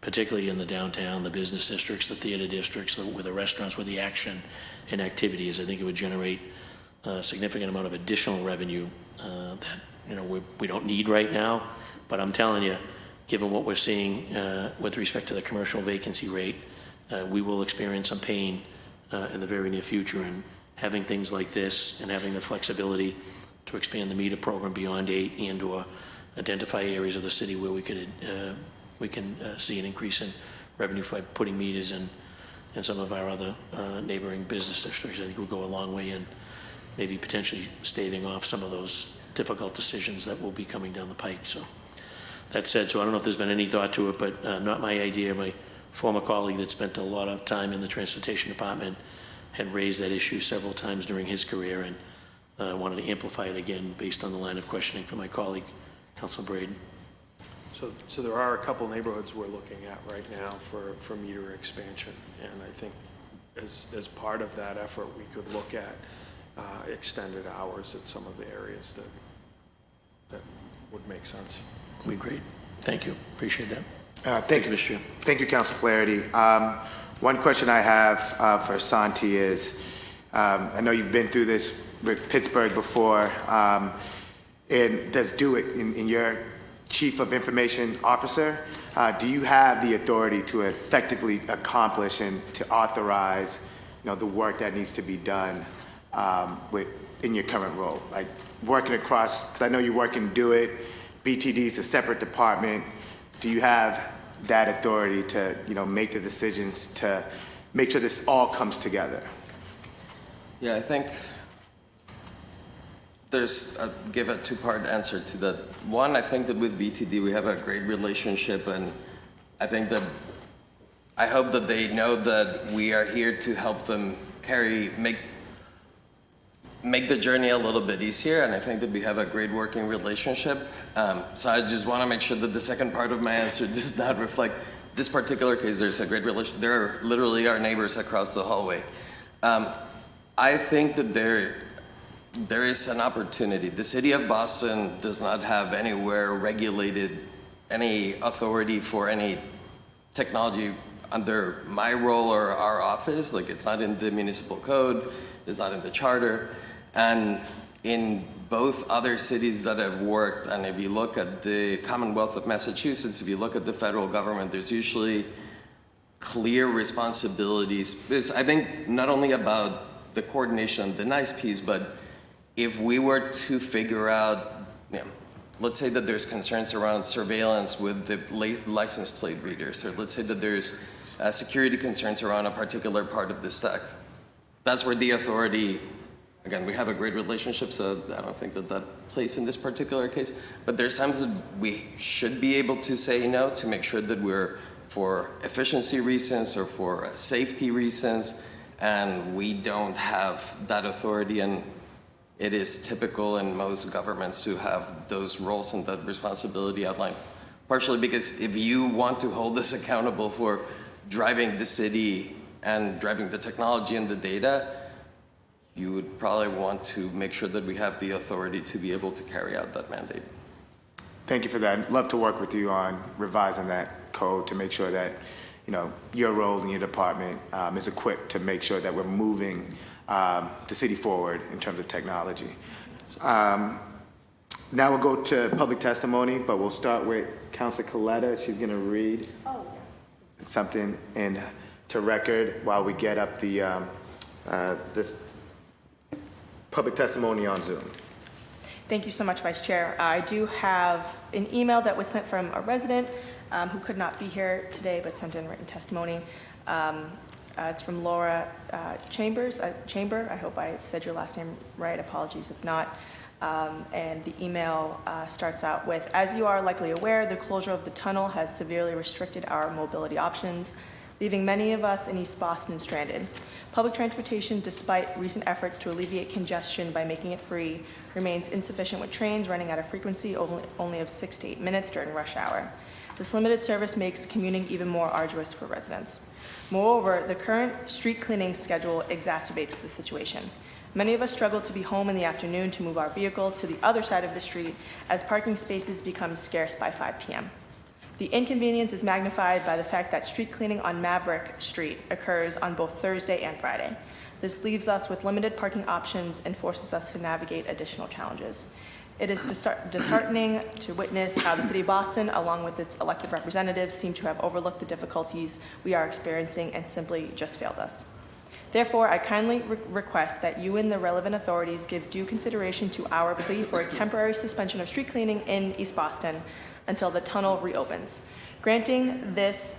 particularly in the downtown, the business districts, the theater districts, where the restaurants, where the action and activity is. I think it would generate a significant amount of additional revenue that we don't need right now. But I'm telling you, given what we're seeing with respect to the commercial vacancy rate, we will experience some pain in the very near future. And having things like this and having the flexibility to expand the meter program beyond 8 and or identify areas of the city where we can see an increase in revenue by putting meters in some of our other neighboring business districts, I think will go a long way in maybe potentially staving off some of those difficult decisions that will be coming down the pike. So that said, so I don't know if there's been any thought to it, but not my idea. My former colleague that spent a lot of time in the transportation department had raised that issue several times during his career, and wanted to amplify it again based on the line of questioning from my colleague, Councilor Braden. So there are a couple neighborhoods we're looking at right now for meter expansion, and I think as part of that effort, we could look at extended hours at some of the areas that would make sense. Be great. Thank you. Appreciate that. Thank you, Mr. Chair. Thank you, Council Flaherty. One question I have for Santi is, I know you've been through this with Pittsburgh before, and does do it in your Chief of Information Officer. Do you have the authority to effectively accomplish and to authorize, the work that needs to be done in your current role? Like working across, because I know you work in Do It, BTD is a separate department. Do you have that authority to, make the decisions to make sure this all comes together? Yeah, I think give a two-part answer to that. One, I think that with BTD we have a great relationship, and I hope that they know that we are here to help them make the journey a little bit easier, and I think that we have a great working relationship. So I just want to make sure that the second part of my answer does not reflect this particular case. There's a great relationship. They're literally our neighbors across the hallway. I think that there is an opportunity. The city of Boston does not have anywhere regulated any authority for any technology under my role or our office. Like, it's not in the municipal code, it's not in the charter. And in both other cities that I've worked, and if you look at the Commonwealth of Massachusetts, if you look at the federal government, there's usually clear responsibilities. It's, I think, not only about the coordination, the nice piece, but if we were to figure out, let's say that there's concerns around surveillance with the license plate readers, or let's say that there's security concerns around a particular part of the stack. That's where the authority, again, we have a great relationship, so I don't think that plays in this particular case, but there's times that we should be able to say no to make sure that we're, for efficiency reasons or for safety reasons, and we don't have that authority, and it is typical in most governments to have those roles and that responsibility outlined. Partially because if you want to hold us accountable for driving the city and driving the technology and the data, you would probably want to make sure that we have the authority to be able to carry out that mandate. Thank you for that. I'd love to work with you on revising that code to make sure that, your role in your department is equipped to make sure that we're moving the city forward in terms of technology. Now we'll go to public testimony, but we'll start with Councilor Coletta. She's going to read. something into record while we get up this public testimony on Zoom. Thank you so much, Vice Chair. I do have an email that was sent from a resident who could not be here today but sent in written testimony. It's from Laura Chamber. I hope I said your last name right. Apologies if not. And the email starts out with, as you are likely aware, the closure of the tunnel has severely restricted our mobility options, leaving many of us in East Boston stranded. Public transportation, despite recent efforts to alleviate congestion by making it free, remains insufficient with trains running at a frequency only of 6 to 8 minutes during rush hour. This limited service makes commuting even more arduous for residents. Moreover, the current street cleaning schedule exacerbates the situation. Many of us struggle to be home in the afternoon to move our vehicles to the other side of the street as parking spaces become scarce by 5 p.m. The inconvenience is magnified by the fact that street cleaning on Maverick Street occurs on both Thursday and Friday. This leaves us with limited parking options and forces us to navigate additional challenges. It is disheartening to witness how the City of Boston, along with its elected representatives, seem to have overlooked the difficulties we are experiencing and simply just failed us. Therefore, I kindly request that you and the relevant authorities give due consideration to our plea for a temporary suspension of street cleaning in East Boston until the tunnel reopens. Granting this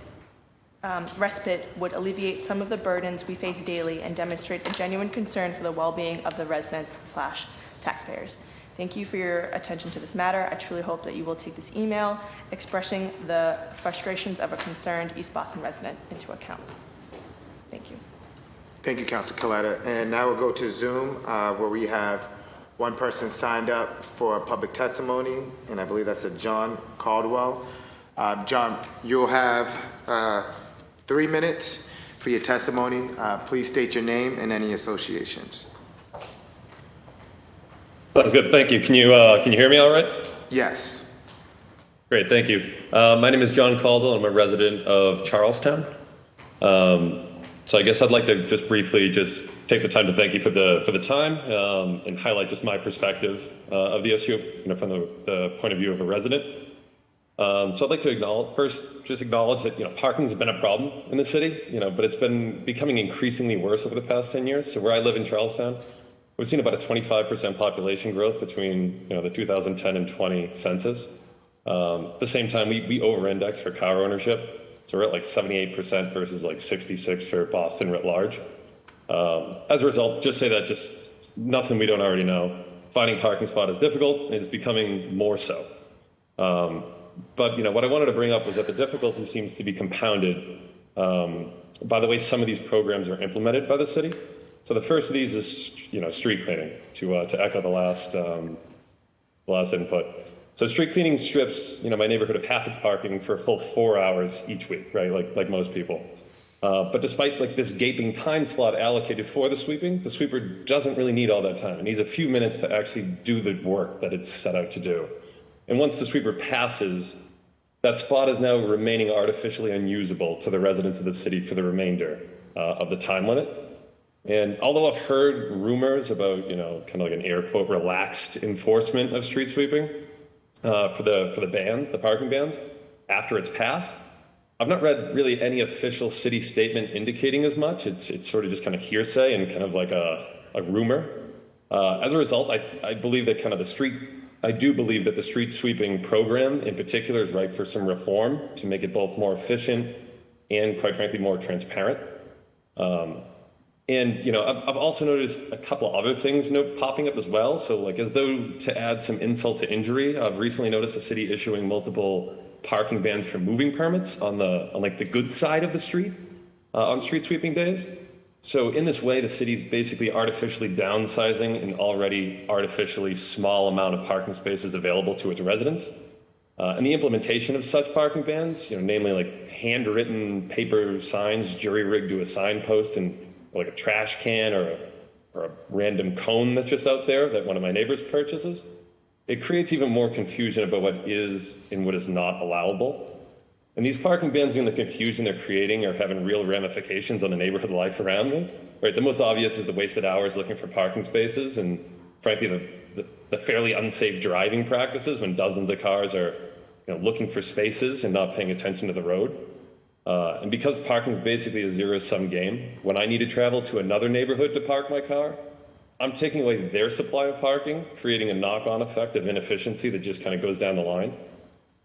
respite would alleviate some of the burdens we face daily and demonstrate a genuine concern for the well-being of the residents/taxpayers. Thank you for your attention to this matter. I truly hope that you will take this email expressing the frustrations of a concerned East Boston resident into account. Thank you. Thank you, Councilor Coletta. And now we'll go to Zoom, where we have one person signed up for public testimony, and I believe that's a John Caldwell. John, you'll have 3 minutes for your testimony. Please state your name and any associations. That's good. Thank you. Can you hear me all right? Yes. Great. Thank you. My name is John Caldwell. I'm a resident of Charlestown. So I guess I'd like to just briefly take the time to thank you for the time and highlight just my perspective of the issue, from the point of view of a resident. So I'd like to acknowledge that parking's been a problem in the city, but it's been becoming increasingly worse over the past 10 years. So where I live in Charlestown, we've seen about a 25% population growth between the 2010 and 20 census. At the same time, we over-index for car ownership. So we're at like 78% versus like 66 for Boston writ large. As a result, just nothing we don't already know. Finding parking spot is difficult and is becoming more so. But what I wanted to bring up was that the difficulty seems to be compounded by the way some of these programs are implemented by the city. So the first of these is street cleaning, to echo the last input. So street cleaning strips, my neighborhood of half its parking for a full 4 hours each week, right? Like most people. But despite this gaping time slot allocated for the sweeper doesn't really need all that time. It needs a few minutes to actually do the work that it's set out to do. And once the sweeper passes, that spot is now remaining artificially unusable to the residents of the city for the remainder of the time limit. And although I've heard rumors about, kind of like an air quote, relaxed enforcement of street sweeping, for the bans, the parking bans, after it's passed, I've not read really any official city statement indicating as much. It's sort of just kind of hearsay and kind of like a rumor. As a result, I believe that I do believe that the street sweeping program in particular is ripe for some reform to make it both more efficient and, quite frankly, more transparent. And I've also noticed a couple of other things popping up as well. So as though to add some insult to injury, I've recently noticed the city issuing multiple parking bans for moving permits on the good side of the street on street sweeping days. So in this way, the city's basically artificially downsizing an already artificially small amount of parking spaces available to its residents. And the implementation of such parking bans, namely handwritten paper signs jury-rigged to a signpost and like a trash can or a random cone that's just out there that one of my neighbors purchases, it creates even more confusion about what is and what is not allowable. And these parking bans and the confusion they're creating are having real ramifications on the neighborhood life around me. Right, the most obvious is the wasted hours looking for parking spaces and, frankly, the fairly unsafe driving practices when dozens of cars are looking for spaces and not paying attention to the road. And because parking is basically a zero-sum game, when I need to travel to another neighborhood to park my car, I'm taking away their supply of parking, creating a knock-on effect of inefficiency that just kind of goes down the line.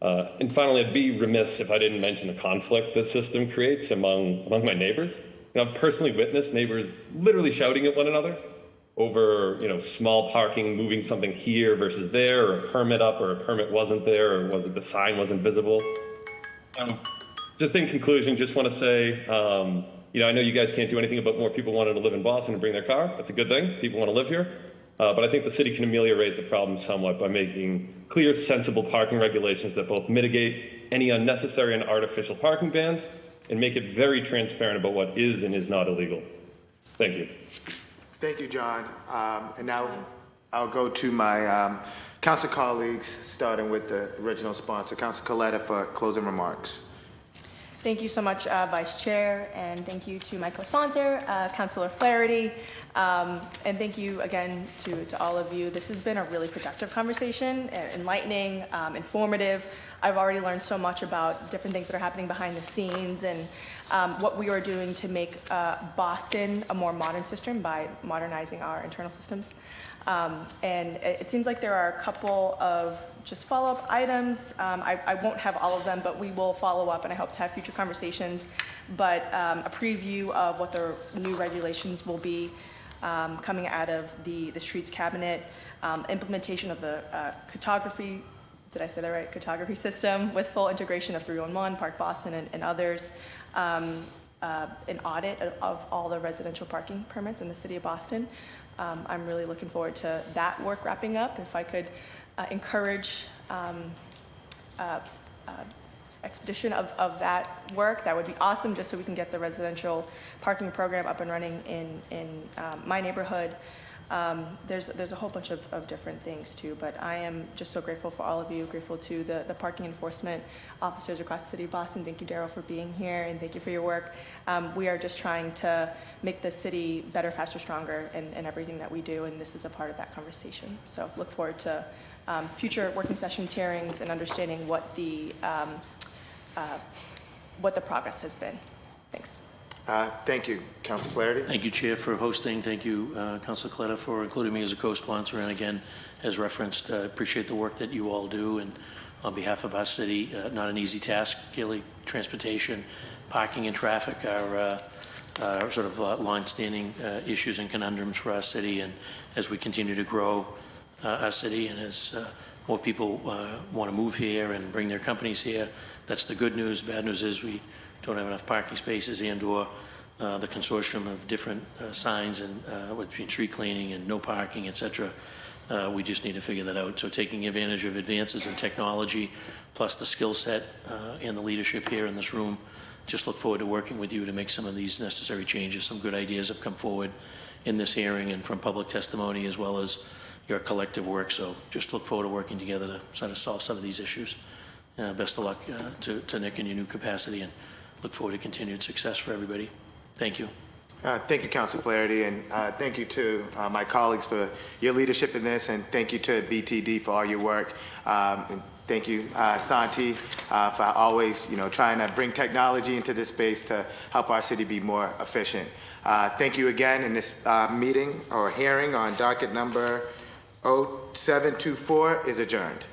And finally, I'd be remiss if I didn't mention the conflict this system creates among my neighbors. I've personally witnessed neighbors literally shouting at one another over, small parking, moving something here versus there, or a permit up, or a permit wasn't there, or was it the sign wasn't visible. Just in conclusion, just want to say, I know you guys can't do anything about more people wanting to live in Boston and bring their car. That's a good thing. People want to live here. But I think the city can ameliorate the problem somewhat by making clear, sensible parking regulations that both mitigate any unnecessary and artificial parking bans and make it very transparent about what is and is not illegal. Thank you. Thank you, John. And now I'll go to my council colleagues, starting with the original sponsor, Council Coletta, for closing remarks. Thank you so much, Vice Chair, and thank you to my co-sponsor, Councilor Flaherty, and thank you again to all of you. This has been a really productive conversation, enlightening, informative. I've already learned so much about different things that are happening behind the scenes and what we are doing to make Boston a more modern system by modernizing our internal systems. And it seems like there are a couple of just follow-up items. I won't have all of them, but we will follow up, and I hope to have future conversations. But a preview of what the new regulations will be coming out of the Streets Cabinet, implementation of the cartography, did I say that right? Cartography system with full integration of 311, Park Boston, and others. An audit of all the residential parking permits in the city of Boston. I'm really looking forward to that work wrapping up. If I could encourage expedition of that work, that would be awesome, just so we can get the residential parking program up and running in my neighborhood. There's a whole bunch of different things too, but I am just so grateful for all of you, grateful to the parking enforcement officers across the city of Boston. Thank you, Daryl, for being here, and thank you for your work. We are just trying to make the city better, faster, stronger in everything that we do, and this is a part of that conversation. So look forward to future working sessions, hearings, and understanding what the progress has been. Thanks. Thank you, Council Flaherty. Thank you, Chair, for hosting. Thank you, Councilor Coletta, for including me as a co-sponsor. And again, as referenced, appreciate the work that you all do. And on behalf of our city, not an easy task. Clearly, transportation, parking, and traffic are sort of long-standing issues and conundrums for our city. And as we continue to grow our city, and as more people want to move here and bring their companies here, that's the good news. Bad news is we don't have enough parking spaces and/or the consortium of different signs and between street cleaning and no parking, et cetera. We just need to figure that out. So taking advantage of advances in technology, plus the skill set and the leadership here in this room, just look forward to working with you to make some of these necessary changes. Some good ideas have come forward in this hearing and from public testimony, as well as your collective work. So just look forward to working together to sort of solve some of these issues. Best of luck to Nick in your new capacity, and look forward to continued success for everybody. Thank you. Thank you, Council Flaherty, and thank you to my colleagues for your leadership in this, and thank you to BTD for all your work. And thank you, Santi, for always, trying to bring technology into this space to help our city be more efficient. Thank you again in this meeting or hearing on docket number 0724 is adjourned.